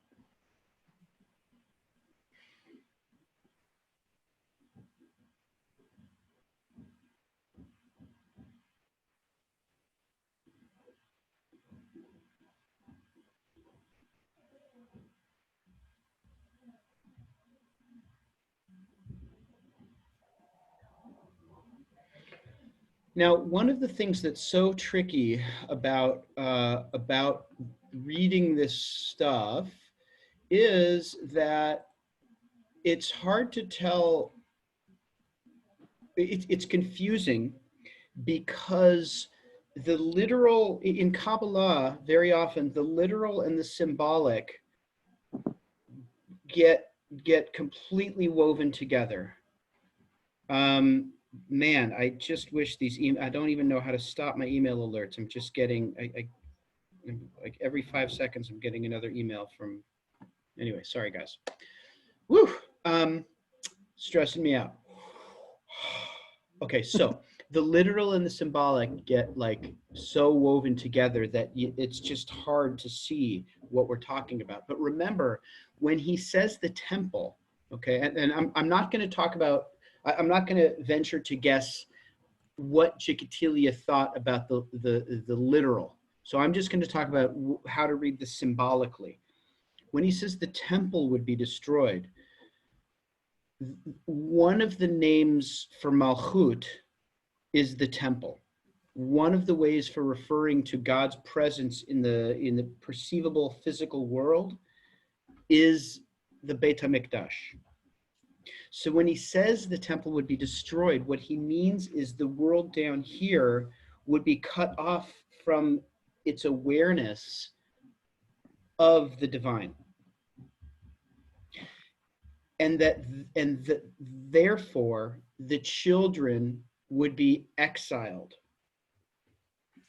Now, one of the things that's so tricky about reading this stuff is that it's hard to tell. It's confusing because the literal in Kabbalah, very often the literal and the symbolic get completely woven together. Man, I just wish these I don't even know how to stop my email alerts. I'm just getting, like every 5 seconds, I'm getting another email from, anyway, sorry guys. Woo. stressing me out. Okay, so the literal and the symbolic get like so woven together that it's just hard to see what we're talking about. But remember, when he says the temple, okay, and I'm not going to talk about, I'm not going to venture to guess what Chikatilia thought about the literal. So I'm just going to talk about how to read this symbolically. When he says the temple would be destroyed, one of the names for Malchut is the temple. One of the ways for referring to God's presence in the perceivable physical world is the Beit HaMikdash. So when he says the temple would be destroyed, what he means is the world down here would be cut off from its awareness of the divine. And therefore the children would be exiled.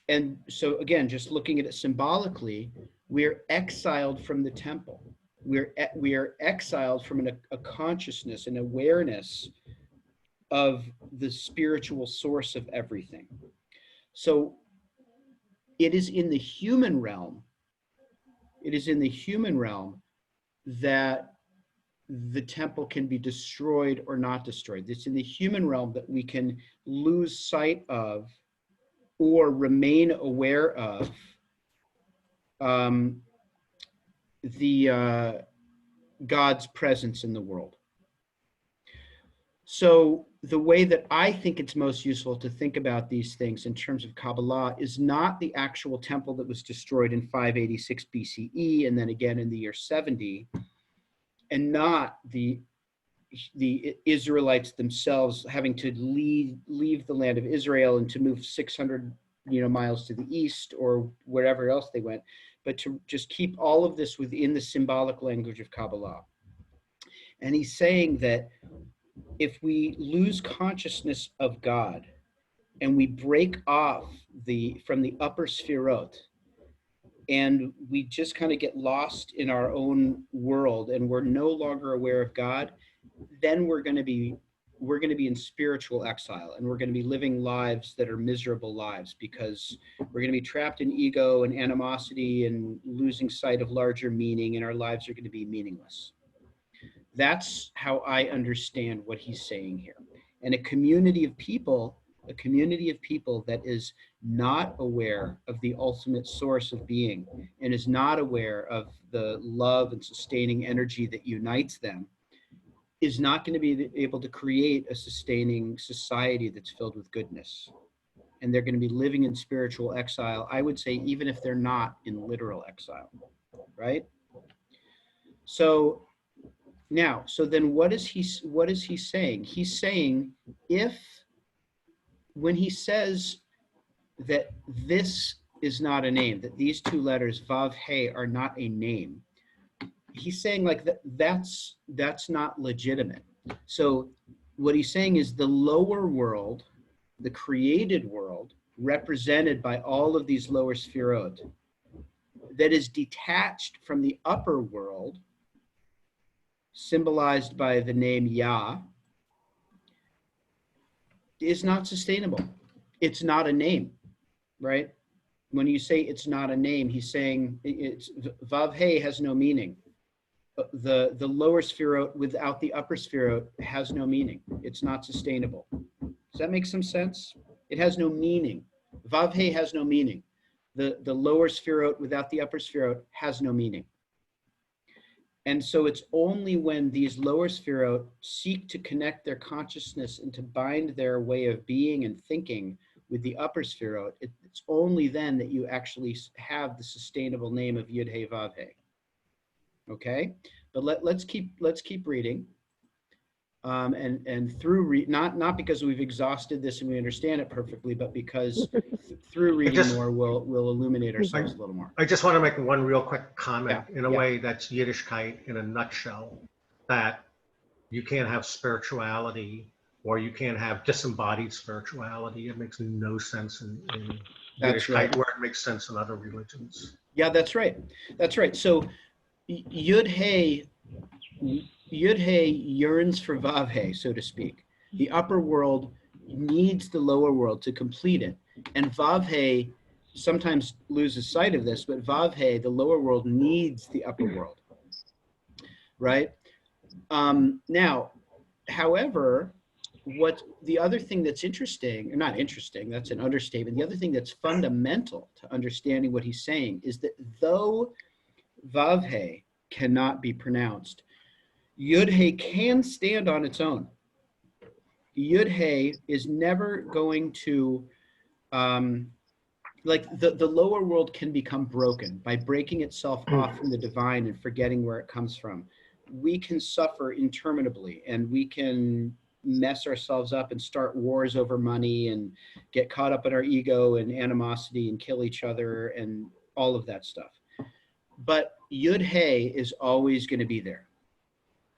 And so again, just looking at it symbolically, we're exiled from the temple. We are exiled from a consciousness, an awareness of the spiritual source of everything. So it is in the human realm, that the temple can be destroyed or not destroyed. It's in the human realm that we can lose sight of or remain aware of God's presence in the world. So the way that I think it's most useful to think about these things in terms of Kabbalah is not the actual temple that was destroyed in 586 BCE and then again in the year 70, and not the Israelites themselves having to leave the land of Israel and to move 600 miles to the east or wherever else they went, but to just keep all of this within the symbolic language of Kabbalah. And he's saying that if we lose consciousness of God and we break off from the upper Sphirot, and we just kind of get lost in our own world and we're no longer aware of God, then we're going to be in spiritual exile, and we're going to be living lives that are miserable lives because we're going to be trapped in ego and animosity and losing sight of larger meaning, and our lives are going to be meaningless. That's how I understand what he's saying here. And a community of people that is not aware of the ultimate source of being and is not aware of the love and sustaining energy that unites them is not going to be able to create a sustaining society that's filled with goodness. And they're going to be living in spiritual exile, I would say, even if they're not in literal exile, right? So then what is he saying? He's saying when he says that this is not a name, that these two letters, Vav He, are not a name, he's saying like that's not legitimate. So what he's saying is the lower world, the created world, represented by all of these lower Sphirot, that is detached from the upper world, symbolized by the name Yah, is not sustainable. It's not a name, right? When you say it's not a name, he's saying it's Vav He has no meaning. The lower Sphirot without the upper Sphirot has no meaning. It's not sustainable. Does that make some sense? It has no meaning. Vav He has no meaning. The lower Sphirot without the upper Sphirot has no meaning. And so it's only when these lower Sphirot seek to connect their consciousness and to bind their way of being and thinking with the upper Sphirot, it's only then that you actually have the sustainable name of Yud He Vav He. Okay, but let's keep reading, and through not because we've exhausted this and we understand it perfectly, but because through reading more we'll illuminate ourselves a little more. I just want to make one real quick comment in a way that's Yiddishkeit in a nutshell, that you can't have spirituality or you can't have disembodied spirituality. It makes no sense in Yiddishkeit where it makes sense in other religions. Yeah, that's right. That's right. So Yud He Yud-Hey yearns for Vav-Hey, so to speak. The upper world needs the lower world to complete it. And Vav-Hey sometimes loses sight of this, but Vav-Hey, the lower world, needs the upper world, right? Now, however, what the other thing that's interesting, or not interesting, that's an understatement. The other thing that's fundamental to understanding what he's saying is that though Vav-Hey cannot be pronounced, Yud-Hey can stand on its own. Yud-Hey is never going to, like the lower world can become broken by breaking itself off from the divine and forgetting where it comes from. We can suffer interminably, and we can mess ourselves up and start wars over money and get caught up in our ego and animosity and kill each other and all of that stuff. But Yud-Hey is always going to be there.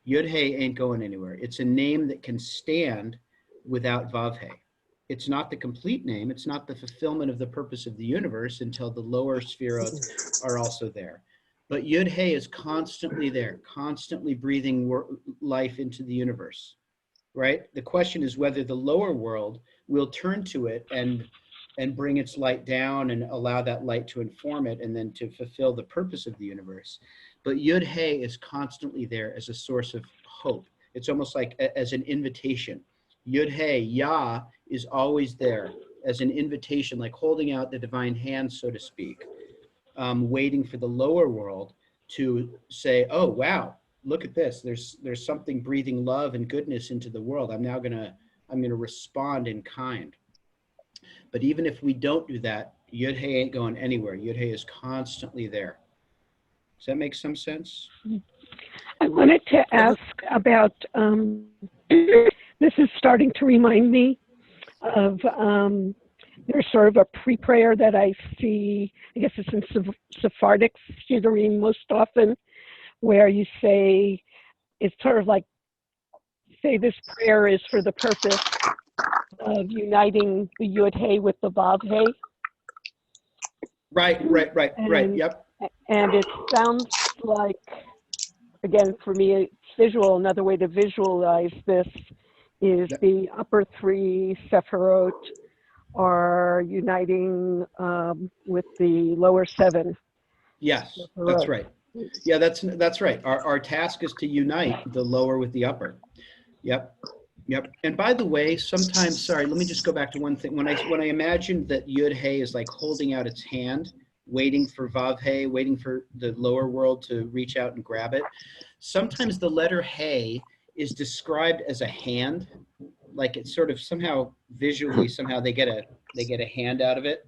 Yud-Hey ain't going anywhere. It's a name that can stand without Vav-Hey. It's not the complete name. It's not the fulfillment of the purpose of the universe until the lower Sphero are also there. But Yud-Hey is constantly there, constantly breathing life into the universe, right? The question is whether the lower world will turn to it and bring its light down and allow that light to inform it and then to fulfill the purpose of the universe. But Yud-Hey is constantly there as a source of hope. It's almost like as an invitation. Yud-Hey, Yah, is always there as an invitation, like holding out the divine hand, so to speak, waiting for the lower world to say, oh, wow, look at this. There's something breathing love and goodness into the world. I'm gonna respond in kind. But even if we don't do that, Yud-Hey ain't going anywhere. Yud-Hey is constantly there. Does that make some sense? I wanted to ask about, this is starting to remind me of, there's sort of a pre-prayer that I see, I guess it's in Sephardic Siddurim most often, where you say, it's sort of like, say this prayer is for the purpose of uniting the Yud-Hey with the Vav-Hey. Right, yep. And it sounds like, again, for me, it's visual. Another way to visualize this is the upper three Sepharot are uniting with the lower seven. Yes, Sepharot. that's right. Yeah, that's right. Our task is to unite the lower with the upper. Yep. And by the way, sometimes, sorry, let me just go back to one thing. When I imagined that Yud-Hey is like holding out its hand, waiting for Vav-Hey, waiting for the lower world to reach out and grab it. Sometimes the letter Hey is described as a hand, like it's sort of somehow visually, somehow they get a hand out of it.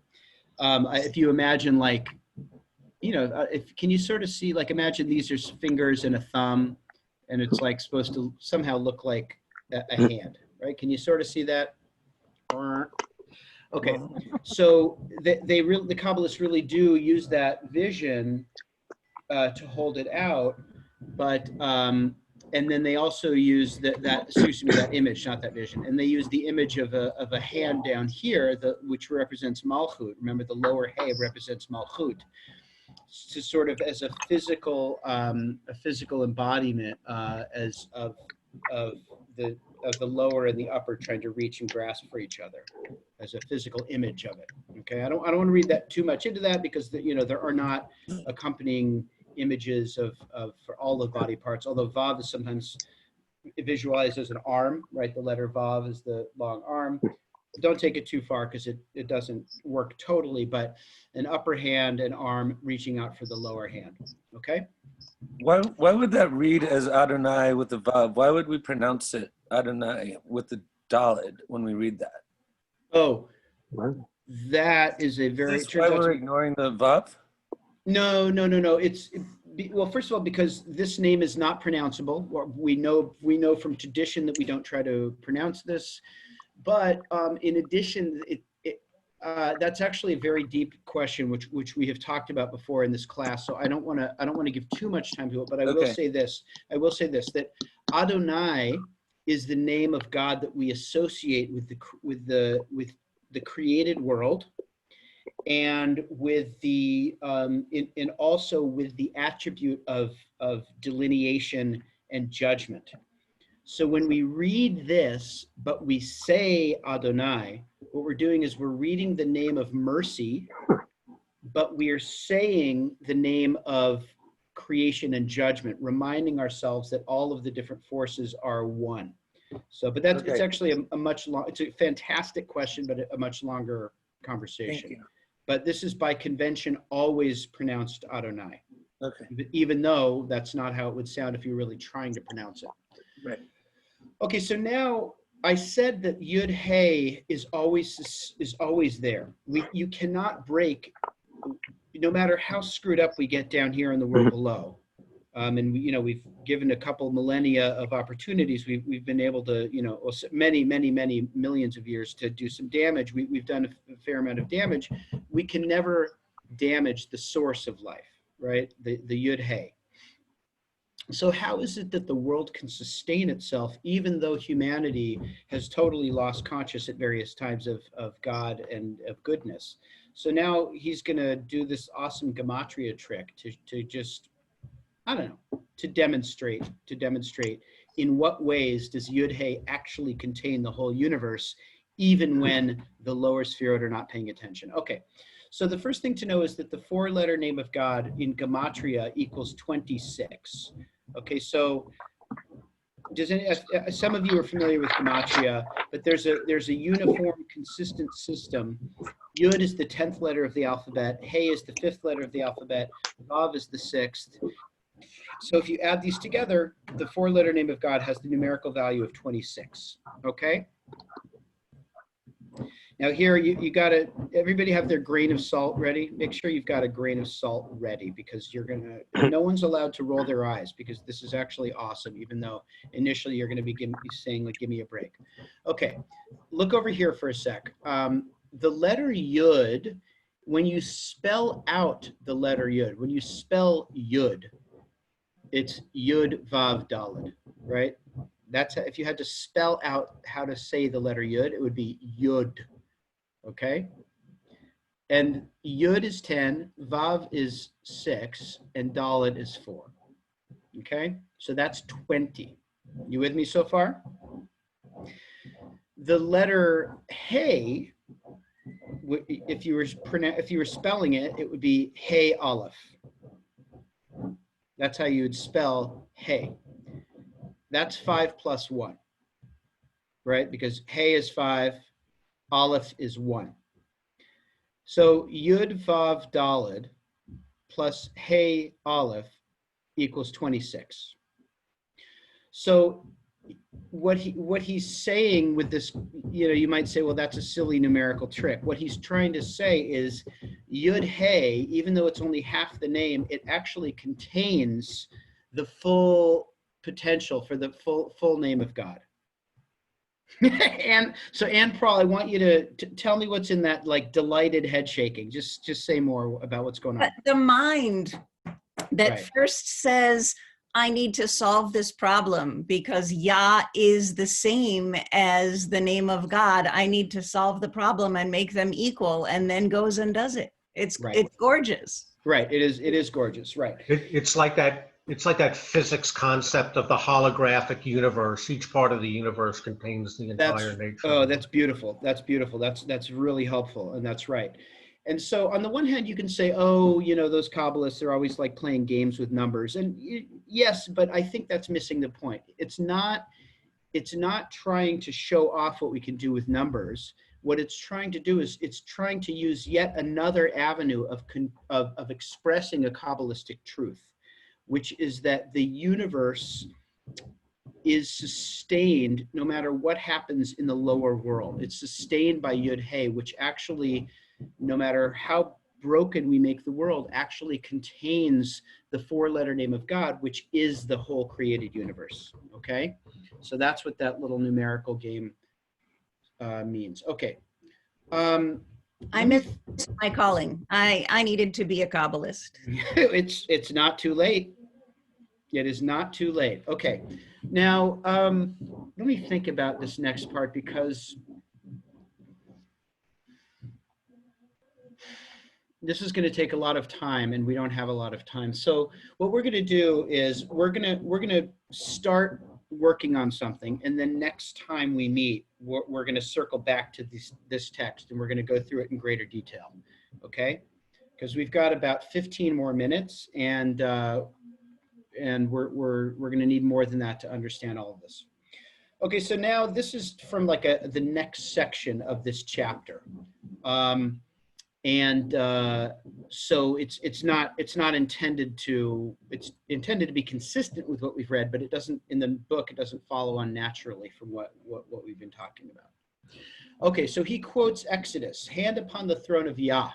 If you imagine like, you know, can you sort of see, like imagine these are fingers and a thumb, and it's like supposed to somehow look like a hand, right? Can you sort of see that? Okay, so the Kabbalists really do use that vision to hold it out, but and then they also use that image, not that vision, and they use the image of a hand down here, which represents Malchut. Remember, the lower Hey represents Malchut, to sort of as a physical embodiment as of the lower and the upper trying to reach and grasp for each other, as a physical image of it. Okay, I don't want to read that too much into that, because there are not accompanying images for all the body parts, although Vav is sometimes visualized as an arm, right? The letter Vav is the long arm. Don't take it too far, because it doesn't work totally, but an upper hand and arm reaching out for the lower hand. Okay. Why would that read as Adonai with the Vav? Why would we pronounce it Adonai with the Daled when we read that? Oh, that is a very... Is this why we're ignoring the Vav? No. Well, first of all, because this name is not pronounceable. We know from tradition that we don't try to pronounce this. But in addition, that's actually a very deep question, which we have talked about before in this class. So I don't want to give too much time to it. But I will say this. That Adonai is the name of God that we associate with the created world, and with the and also with the attribute of delineation and judgment. So when we read this, but we say Adonai, what we're doing is we're reading the name of mercy, but we are saying the name of creation and judgment, reminding ourselves that all of the different forces are one. So, but that's, it's actually a much long, it's a fantastic question, but a much longer conversation. But this is by convention always pronounced Adonai. Okay. Even though that's not how it would sound if you're really trying to pronounce it. Right. Okay, so now I said that Yud Hey is always there. You cannot break, no matter how screwed up we get down here in the world below. And we, we've given a couple millennia of opportunities. We've been able to, many millions of years to do some damage. We've done a fair amount of damage. We can never damage the source of life, right? The Yud Hey. So how is it that the world can sustain itself even though humanity has totally lost conscious at various times of God and of goodness? So now he's going to do this awesome gematria trick to just, I don't know, to demonstrate in what ways does Yud Hey actually contain the whole universe, even when the lower Sphero are not paying attention. Okay, so the first thing to know is that the 4-letter name of God in gematria equals 26. Okay, so some of you are familiar with gematria, but there's a uniform, consistent system. Yud is the 10th letter of the alphabet. Hey is the 5th letter of the alphabet. Vav is the 6th. So if you add these together, the 4-letter name of God has the numerical value of 26. Okay. Now here you gotta, everybody have their grain of salt ready. Make sure you've got a grain of salt ready because no one's allowed to roll their eyes because this is actually awesome, even though initially you're gonna be saying like, give me a break. Okay, look over here for a sec. The letter Yud, when you spell out the letter Yud, when you spell Yud, it's Yud Vav Daled, right? That's if you had to spell out how to say the letter Yud, it would be Yud. Okay, and Yud is 10, Vav is 6, and Dalet is 4. Okay, so that's 20. You with me so far? The letter Hey, if you were spelling it, it would be Hey Aleph. That's how you would spell Hey. That's 5 plus 1, right? Because Hey is 5. Aleph is 1. So Yud Vav Daled plus Hey Aleph equals 26. So what he's saying with this, you might say, well, that's a silly numerical trick. What he's trying to say is Yud Hey, even though it's only half the name, it actually contains the full potential for the full name of God. And so Ann Prahl, I want you to tell me what's in that like delighted head shaking. Just say more about what's going on. But the mind that Right. first says, I need to solve this problem because Yah is the same as the name of God. I need to solve the problem and make them equal, and then goes and does it. It's gorgeous. Right. It is gorgeous. Right. It's like that physics concept of the holographic universe. Each part of the universe contains the entire nature. Oh, that's beautiful. That's beautiful. That's really helpful, and that's right. And so on the one hand, you can say, oh, those Kabbalists, they're always like playing games with numbers. And yes, but I think that's missing the point. It's not trying to show off what we can do with numbers. What it's trying to do is it's trying to use yet another avenue of expressing a Kabbalistic truth, which is that the universe is sustained no matter what happens in the lower world. It's sustained by Yud Hey, which actually, no matter how broken we make the world, actually contains the 4-letter name of God, which is the whole created universe. Okay, so that's what that little numerical game means. Okay. I missed my calling. I needed to be a Kabbalist. It's not too late. It is not too late. Okay. Now, let me think about this next part because this is going to take a lot of time and we don't have a lot of time. So what we're going to do is we're going to start working on something, and then next time we meet, we're going to circle back to this text, and we're going to go through it in greater detail, okay? Because we've got about 15 more minutes, and we're going to need more than that to understand all of this. Okay, so now this is from like the next section of this chapter. So it's not intended to, it's intended to be consistent with what we've read, but it doesn't, in the book, it doesn't follow on naturally from what we've been talking about. Okay, so he quotes Exodus, hand upon the throne of Yah.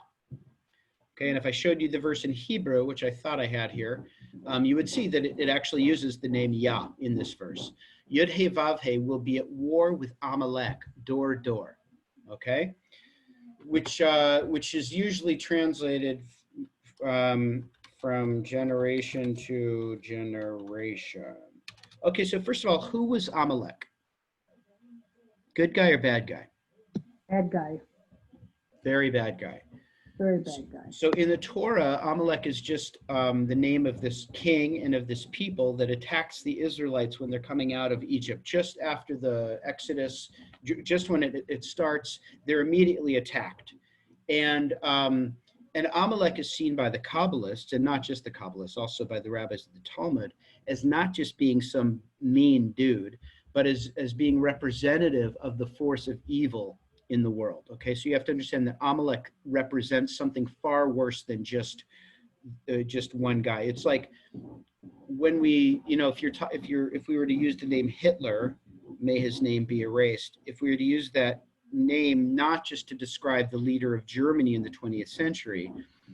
Okay, and if I showed you the verse in Hebrew, which I thought I had here, you would see that it actually uses the name Yah in this verse. Yud He Vav He will be at war with Amalek, door, door. Okay, which is usually translated from generation to generation. Okay, so first of all, who was Amalek? Good guy or bad guy? Bad guy. Very bad guy. Very bad guy. So in the Torah, Amalek is just the name of this king and of this people that attacks the Israelites when they're coming out of Egypt. Just after the Exodus, just when it starts, they're immediately attacked. And Amalek is seen by the Kabbalists, and not just the Kabbalists, also by the rabbis of the Talmud, as not just being some mean dude, but as being representative of the force of evil in the world. Okay, so you have to understand that Amalek represents something far worse than just one guy. It's like when we, if we were to use the name Hitler, may his name be erased. If we were to use that name not just to describe the leader of Germany in the 20th century,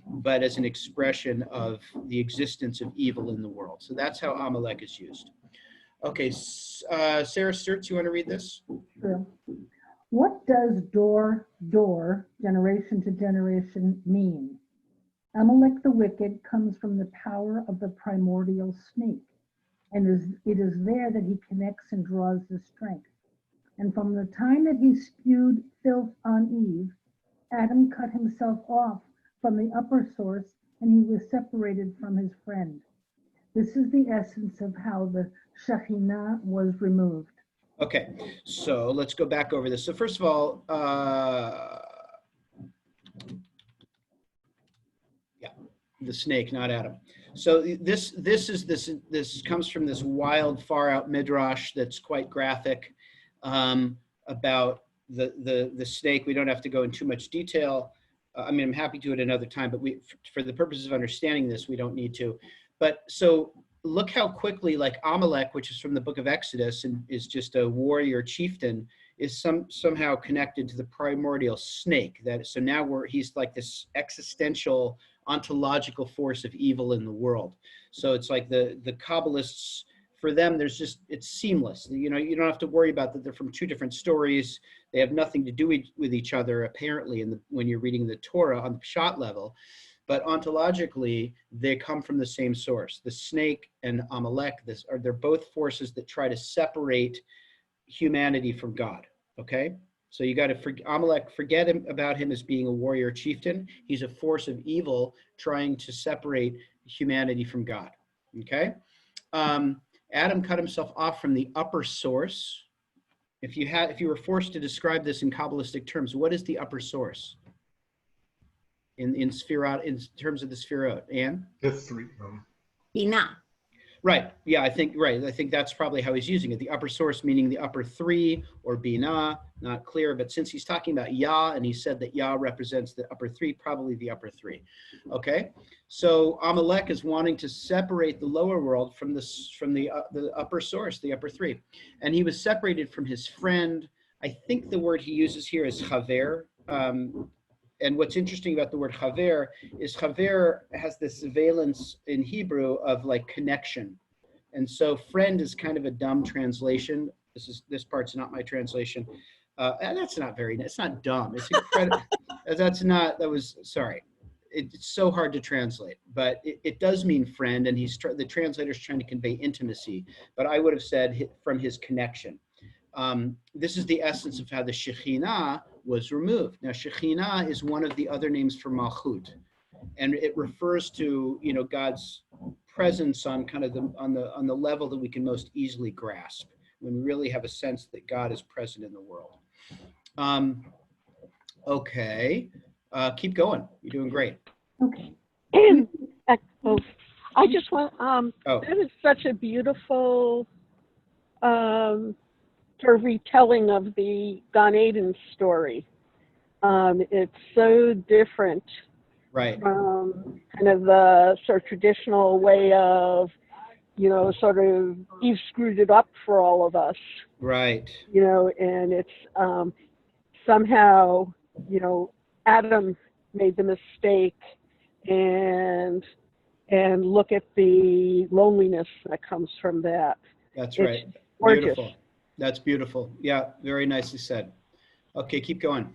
but as an expression of the existence of evil in the world. So that's how Amalek is used. Okay, Sarah Sturtz, you want to read this? Sure. What does door, door, generation to generation mean? Amalek the wicked comes from the power of the primordial snake, and it is there that he connects and draws his strength. And from the time that he spewed filth on Eve, Adam cut himself off from the upper source, and he was separated from his friend. This is the essence of how the Shekhinah was removed. Okay, so let's go back over this. So first of all, the snake, not Adam. So this comes from this wild, far out midrash that's quite graphic about the snake. We don't have to go in too much detail. I mean, I'm happy to do it another time, but for the purposes of understanding this, we don't need to. But so look how quickly, like Amalek, which is from the book of Exodus and is just a warrior chieftain, is somehow connected to the primordial snake. So now he's like this existential, ontological force of evil in the world. So it's like the Kabbalists, for them, it's seamless. You don't have to worry about that they're from two different stories. They have nothing to do with each other, apparently, when you're reading the Torah on the Pshat level. But ontologically, they come from the same source. The snake and Amalek, they're both forces that try to separate humanity from God, okay? So you got to, Amalek, forget about him as being a warrior chieftain. He's a force of evil trying to separate humanity from God, okay? Adam cut himself off from the upper source. If you were forced to describe this in Kabbalistic terms, what is the upper source? In Sphero, in terms of the Sphero, Anne? The three. Bina. Right. Yeah, I think that's probably how he's using it. The upper source meaning the upper three, or bina, not clear. But since he's talking about Yah, and he said that Yah represents the upper three, probably the upper three. Okay. So Amalek is wanting to separate the lower world from the upper source, the upper three, and he was separated from his friend. I think the word he uses here is chaver. And what's interesting about the word chaver is chaver has this valence in Hebrew of like connection. And so friend is kind of a dumb translation. This part's not my translation. And it's not dumb. It's incredible. Sorry. It's so hard to translate, but it does mean friend. And the translator's trying to convey intimacy, but I would have said from his connection. This is the essence of how the Shekhinah was removed. Now, Shekhinah is one of the other names for Malchut, and it refers to God's presence on kind of on the level that we can most easily grasp, when we really have a sense that God is present in the world. Okay, keep going. You're doing great. Okay. Oh, I just want, Oh, that is such a beautiful sort of retelling of the Gan Eden story. It's so different right. from kind of the sort of traditional way of, you know, sort of Eve screwed it up for all of us, Right. you know, and it's somehow, you know, Adam made the mistake, and look at the loneliness that comes from that. That's It's right. gorgeous. Beautiful. That's beautiful. Yeah, very nicely said. Okay, keep going.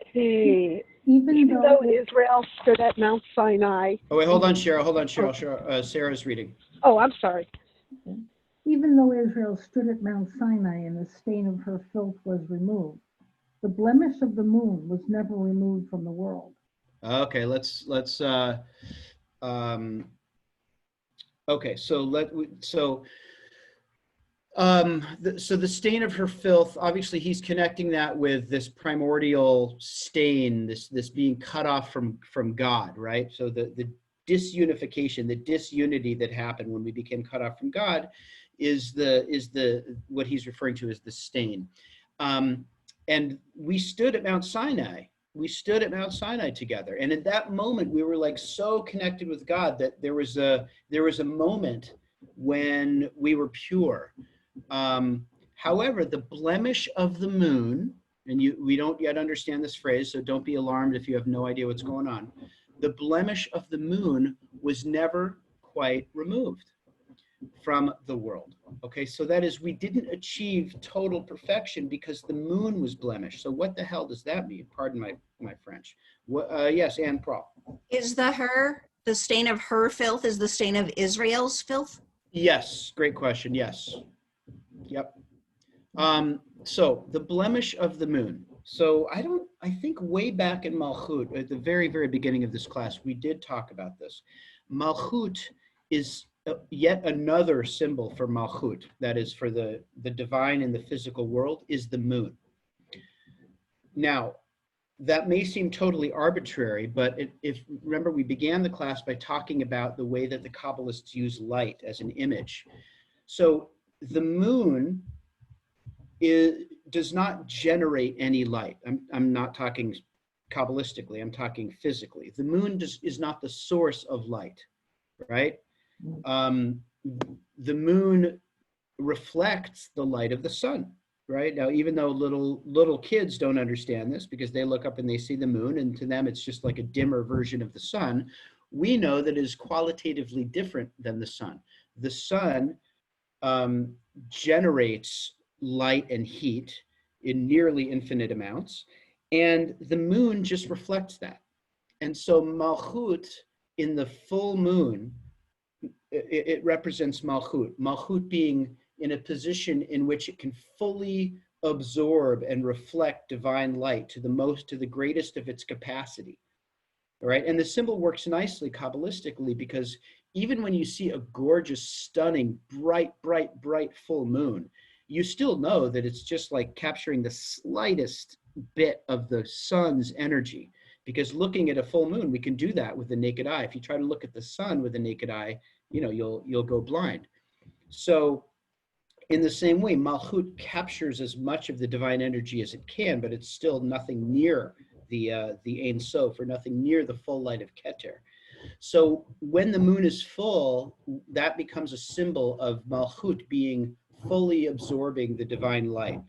Okay. Even Even though though Israel stood at Mount Sinai. Oh, wait, hold on, Cheryl. Hold on, Cheryl. Sarah's reading. Oh, I'm sorry. Even though Israel stood at Mount Sinai and the stain of her filth was removed, the blemish of the moon was never removed from the world. Okay, okay, so the stain of her filth, obviously he's connecting that with this primordial stain, this being cut off from God, right? So the disunification, the disunity that happened when we became cut off from God is what he's referring to as the stain. And we stood at Mount Sinai. We stood at Mount Sinai together, and at that moment we were like so connected with God that there was a moment when we were pure. However, the blemish of the moon, and we don't yet understand this phrase, so don't be alarmed if you have no idea what's going on. The blemish of the moon was never quite removed from the world. Okay, so that is, we didn't achieve total perfection because the moon was blemished. So what the hell does that mean? Pardon my French. Yes, Anne Prahl. Is the stain of her filth is the stain of Israel's filth? Yes, great question. Yes. Yep. So the blemish of the moon. So I think way back in Malchut, at the very, very beginning of this class, we did talk about this. Malchut is yet another symbol for Malchut, that is for the divine in the physical world, is the moon. Now, that may seem totally arbitrary, but remember, we began the class by talking about the way that the Kabbalists use light as an image. So the moon does not generate any light. I'm not talking Kabbalistically, I'm talking physically. The moon is not the source of light, right? The moon reflects the light of the sun, right? Now, even though little kids don't understand this because they look up and they see the moon and to them it's just like a dimmer version of the sun, we know that it is qualitatively different than the sun. The sun generates light and heat in nearly infinite amounts, and the moon just reflects that. And so Malchut in the full moon, it represents Malchut. Malchut being in a position in which it can fully absorb and reflect divine light to the greatest of its capacity. All right, and the symbol works nicely Kabbalistically because even when you see a gorgeous, stunning, bright full moon, you still know that it's just like capturing the slightest bit of the sun's energy. Because looking at a full moon, we can do that with the naked eye. If you try to look at the sun with the naked eye, you'll go blind. So in the same way, Malchut captures as much of the divine energy as it can, but it's still nothing near the Ein Sof, or nothing near the full light of Keter. So when the moon is full, that becomes a symbol of Malchut being fully absorbing the divine light.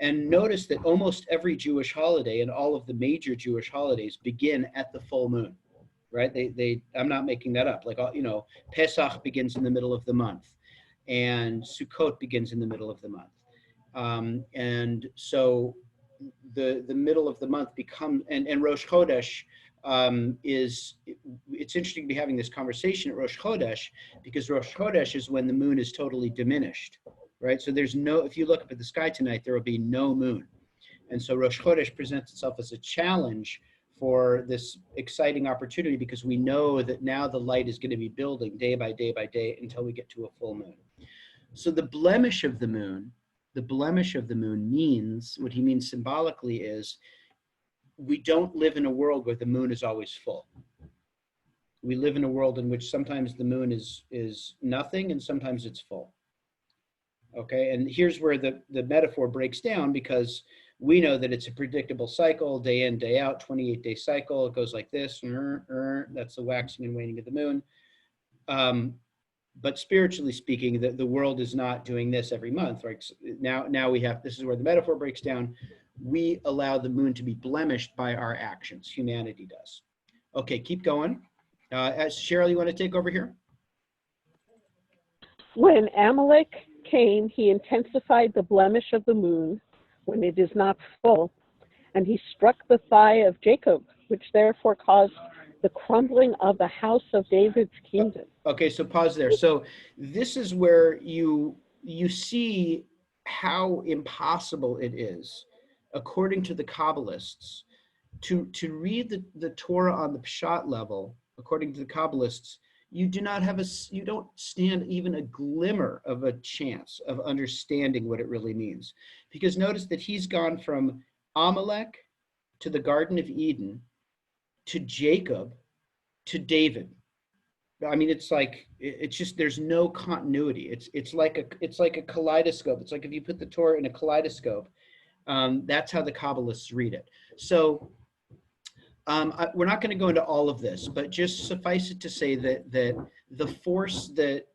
And notice that almost every Jewish holiday and all of the major Jewish holidays begin at the full moon, right? I'm not making that up. Like, Pesach begins in the middle of the month, and Sukkot begins in the middle of the month. And so the middle of the month becomes, and Rosh Chodesh it's interesting to be having this conversation at Rosh Chodesh, because Rosh Chodesh is when the moon is totally diminished, right? So if you look up at the sky tonight, there will be no moon. And so Rosh Chodesh presents itself as a challenge for this exciting opportunity, because we know that now the light is going to be building day by day by day until we get to a full moon. So the blemish of the moon means, what he means symbolically is, we don't live in a world where the moon is always full. We live in a world in which sometimes the moon is nothing and sometimes it's full. Okay, and here's where the metaphor breaks down, because we know that it's a predictable cycle, day in, day out, 28-day cycle. It goes like this, that's the waxing and waning of the moon. But spiritually speaking, the world is not doing this every month, right? So now we have, this is where the metaphor breaks down. We allow the moon to be blemished by our actions. Humanity does. Okay, keep going. Cheryl, you want to take over here? When Amalek came, he intensified the blemish of the moon when it is not full, and he struck the thigh of Jacob, which therefore caused the crumbling of the house of David's kingdom. Okay, so pause there. So this is where you see how impossible it is, according to the Kabbalists, to read the Torah on the Pshat level. According to the Kabbalists, you don't stand even a glimmer of a chance of understanding what it really means. Because notice that he's gone from Amalek to the Garden of Eden to Jacob to David. I mean, it's just, there's no continuity. It's like a kaleidoscope. It's like if you put the Torah in a kaleidoscope. That's how the Kabbalists read it. So we're not going to go into all of this, but just suffice it to say that the force that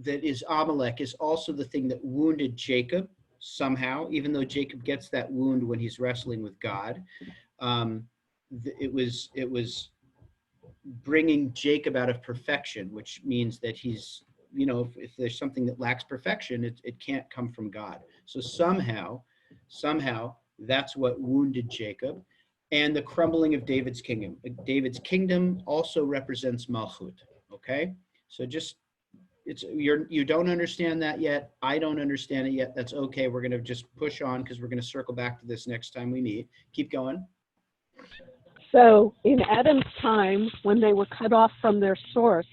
is Amalek is also the thing that wounded Jacob somehow, even though Jacob gets that wound when he's wrestling with God. It was bringing Jacob out of perfection, which means that he's, if there's something that lacks perfection, it can't come from God. So somehow that's what wounded Jacob. And the crumbling of David's kingdom. David's kingdom also represents Malchut. Okay, so just you don't understand that yet. I don't understand it yet. That's okay. We're going to just push on, because we're going to circle back to this next time we meet. Keep going. So in Adam's time, when they were cut off from their source,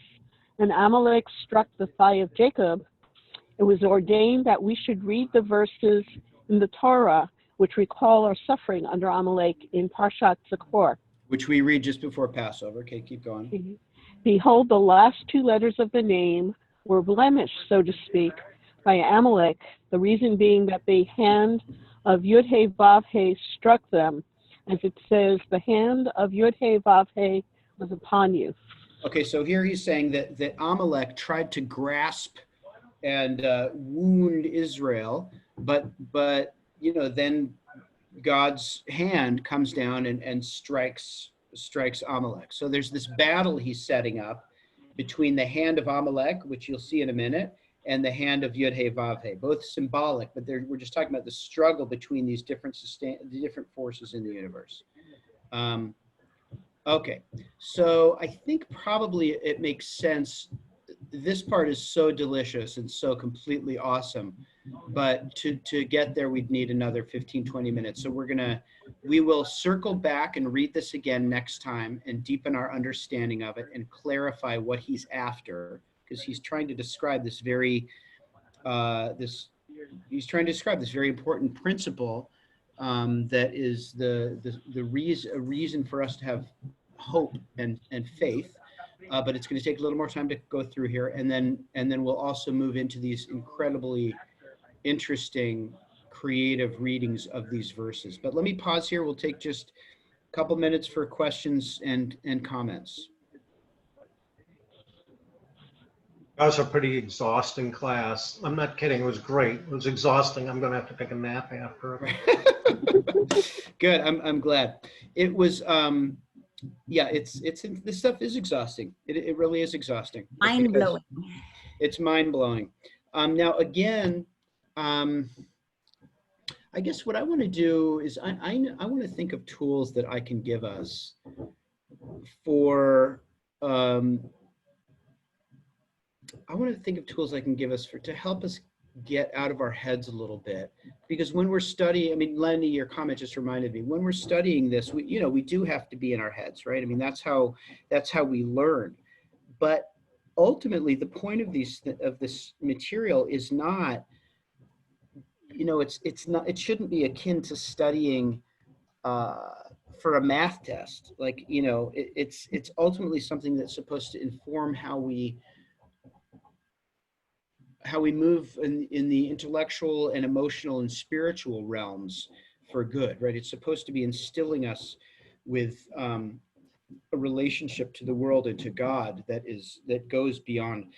and Amalek struck the thigh of Jacob, it was ordained that we should read the verses in the Torah which recall our suffering under Amalek in Parshat Zachor. Which we read just before Passover. Okay, keep going. Behold, the last two letters of the name were blemished, so to speak, by Amalek, the reason being that the hand of Yud-He Vav-He struck them. As it says, the hand of Yud-He Vav-He was upon you. Okay, so here he's saying that Amalek tried to grasp and wound Israel, but then God's hand comes down and strikes Amalek. So there's this battle he's setting up between the hand of Amalek, which you'll see in a minute, and the hand of Yud-He Vav-He, both symbolic, but we're just talking about the struggle between these different forces in the universe. Okay, so I think probably it makes sense. This part is so delicious and so completely awesome, but to get there, we'd need another 15, 20 minutes. So we will circle back and read this again next time and deepen our understanding of it and clarify what he's after, because he's trying to describe this very, important principle that is a reason for us to have hope and faith. But it's going to take a little more time to go through here, and then we'll also move into these incredibly interesting, creative readings of these verses. But let me pause here. We'll take just a couple minutes for questions and comments. That was a pretty exhausting class. I'm not kidding. It was great. It was exhausting. I'm going to have to take a nap after. Good. I'm glad. It was. Yeah, this stuff is exhausting. It really is exhausting. Mind blowing. It's mind blowing. Now again, I guess what I want to do is I want to think of tools that I can give us for. I want to think of tools I can give us to help us get out of our heads a little bit, because when we're studying, I mean, Lenny, your comment just reminded me, when we're studying this, we do have to be in our heads, right? I mean, that's how we learn. But ultimately, the point of this material is not, it shouldn't be akin to studying for a math test. Like, it's ultimately something that's supposed to inform how we move in the intellectual and emotional and spiritual realms for good, right? It's supposed to be instilling us with a relationship to the world and to God that goes beyond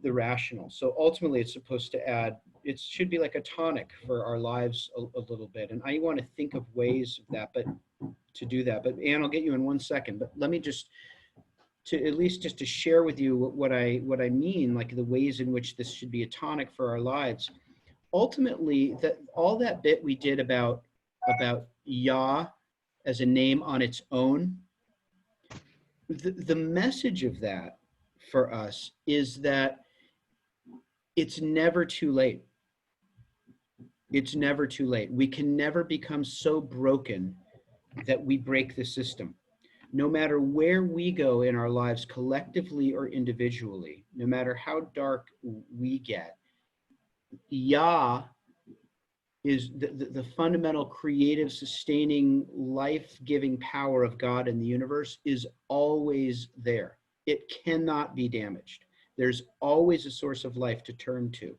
the rational. So ultimately, it's supposed to it should be like a tonic for our lives a little bit. And I want to think of ways of that, but to do that. But Anne, I'll get you in 1 second. But let me just to share with you what I mean, like the ways in which this should be a tonic for our lives. Ultimately, all that bit we did about Yah as a name on its own, the message of that for us is that it's never too late. It's never too late. We can never become so broken that we break the system. No matter where we go in our lives, collectively or individually, no matter how dark we get, Yah is the fundamental creative, sustaining, life-giving power of God in the universe is always there. It cannot be damaged. There's always a source of life to turn to,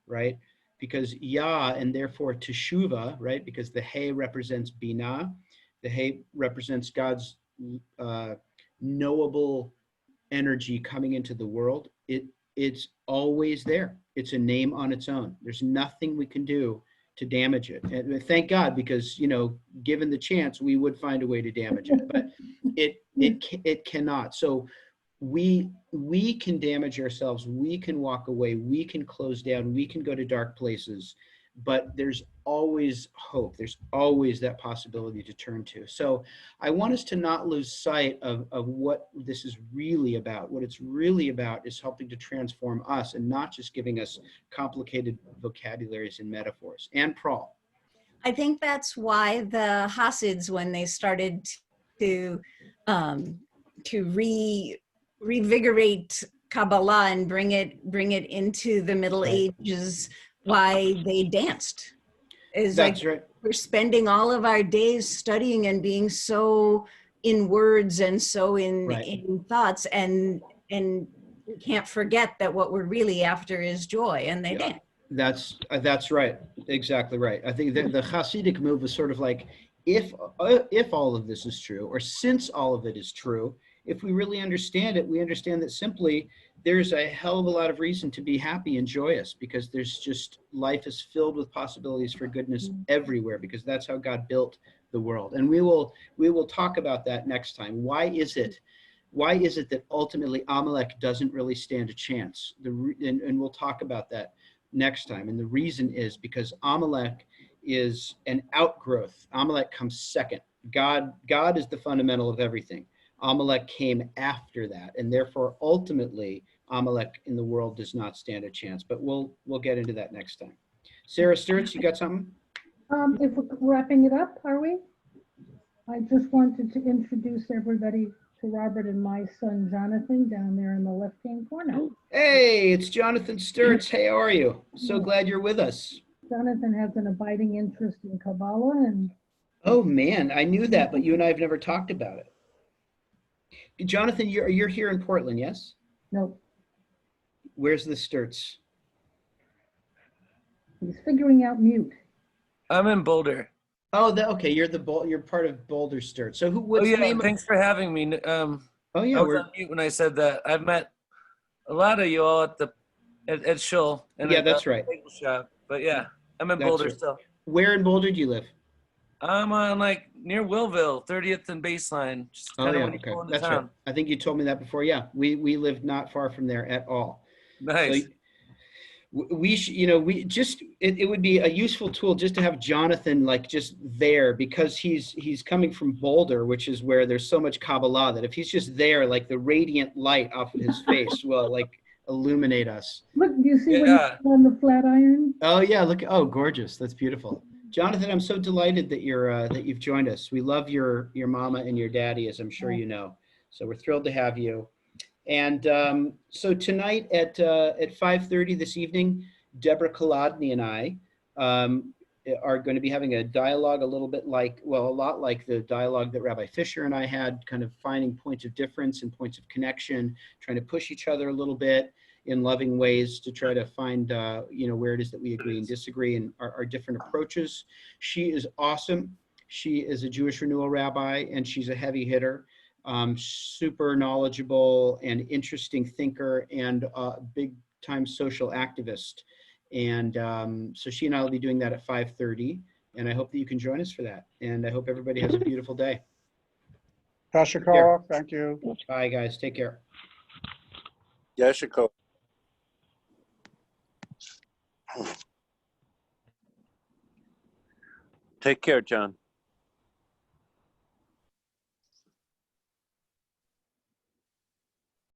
right? Because Yah, and therefore Teshuvah, right? Because the He represents bina, the He represents God's knowable energy coming into the world. It's always there. It's a name on its own. There's nothing we can do to damage it. And thank God, because given the chance, we would find a way to damage it, but it cannot. So we can damage ourselves. We can walk away. We can close down. We can go to dark places. But there's always hope. There's always that possibility to turn to. So I want us to not lose sight of what this is really about. What it's really about is helping to transform us and not just giving us complicated vocabularies and metaphors. And Prawl. I think that's why the Hasids, when they started to revigorate Kabbalah and bring it into the Middle Ages, why they danced. That's right. We're spending all of our days studying and being so in words and so in thoughts, and we can't forget that what we're really after is joy, and they dance. That's right. Exactly right. I think the Hasidic move was sort of like, if all of this is true, or since all of it is true, if we really understand it, we understand that simply there's a hell of a lot of reason to be happy and joyous, because there's just, life is filled with possibilities for goodness everywhere, because that's how God built the world. And we will talk about that next time. Why is it that ultimately Amalek doesn't really stand a chance? And we'll talk about that next time. And the reason is because Amalek is an outgrowth. Amalek comes second. God is the fundamental of everything. Amalek came after that, and therefore ultimately Amalek in the world does not stand a chance. But we'll get into that next time. Sarah Stewart, you got something? If we're wrapping it up, are we? I just wanted to introduce everybody to Robert and my son Jonathan down there in the left-hand corner. Hey, it's Jonathan Sturts. Hey, how are you? So glad you're with us. Jonathan has an abiding interest in Kabbalah, and oh man, I knew that, but you and I have never talked about it. Jonathan, you're here in Portland, yes? No. Where's the Sturts? He's figuring out mute. I'm in Boulder. Oh, okay. You're part of Boulder Sturts. So what's the name? Thanks for having me. Oh yeah, I was on mute when I said that. I've met a lot of you all at Shull. And yeah, that's right. Bagel shop. But yeah, I'm in Boulder still. Where in Boulder do you live? I'm on near Willville, 30th and Baseline. Just kind of when you pull into town. Right. I think you told me that before. Yeah, we lived not far from there at all. Nice. So it would be a useful tool just to have Jonathan just there, because he's coming from Boulder, which is where there's so much Kabbalah that if he's just there, the radiant light off of his face will illuminate us. Look, Do you see what Yeah. he's on the Flatiron? Oh yeah, look. Oh, gorgeous. That's beautiful. Jonathan, I'm so delighted that you've joined us. We love your mama and your daddy, as I'm sure you know. So we're thrilled to have you. And so tonight at 5:30 this evening, Deborah Kolodny and I are going to be having a dialogue a little bit like, well, a lot like the dialogue that Rabbi Fisher and I had, kind of finding points of difference and points of connection, trying to push each other a little bit in loving ways to try to find, where it is that we agree and disagree and our different approaches. She is awesome. She is a Jewish renewal rabbi, and she's a heavy hitter. Super knowledgeable and interesting thinker, and big time social activist. And so she and I will be doing that at 5:30, and I hope that you can join us for that. And I hope everybody has a beautiful day. Tashikar, thank you. Bye guys, take care. Yeshiko. Take care, John.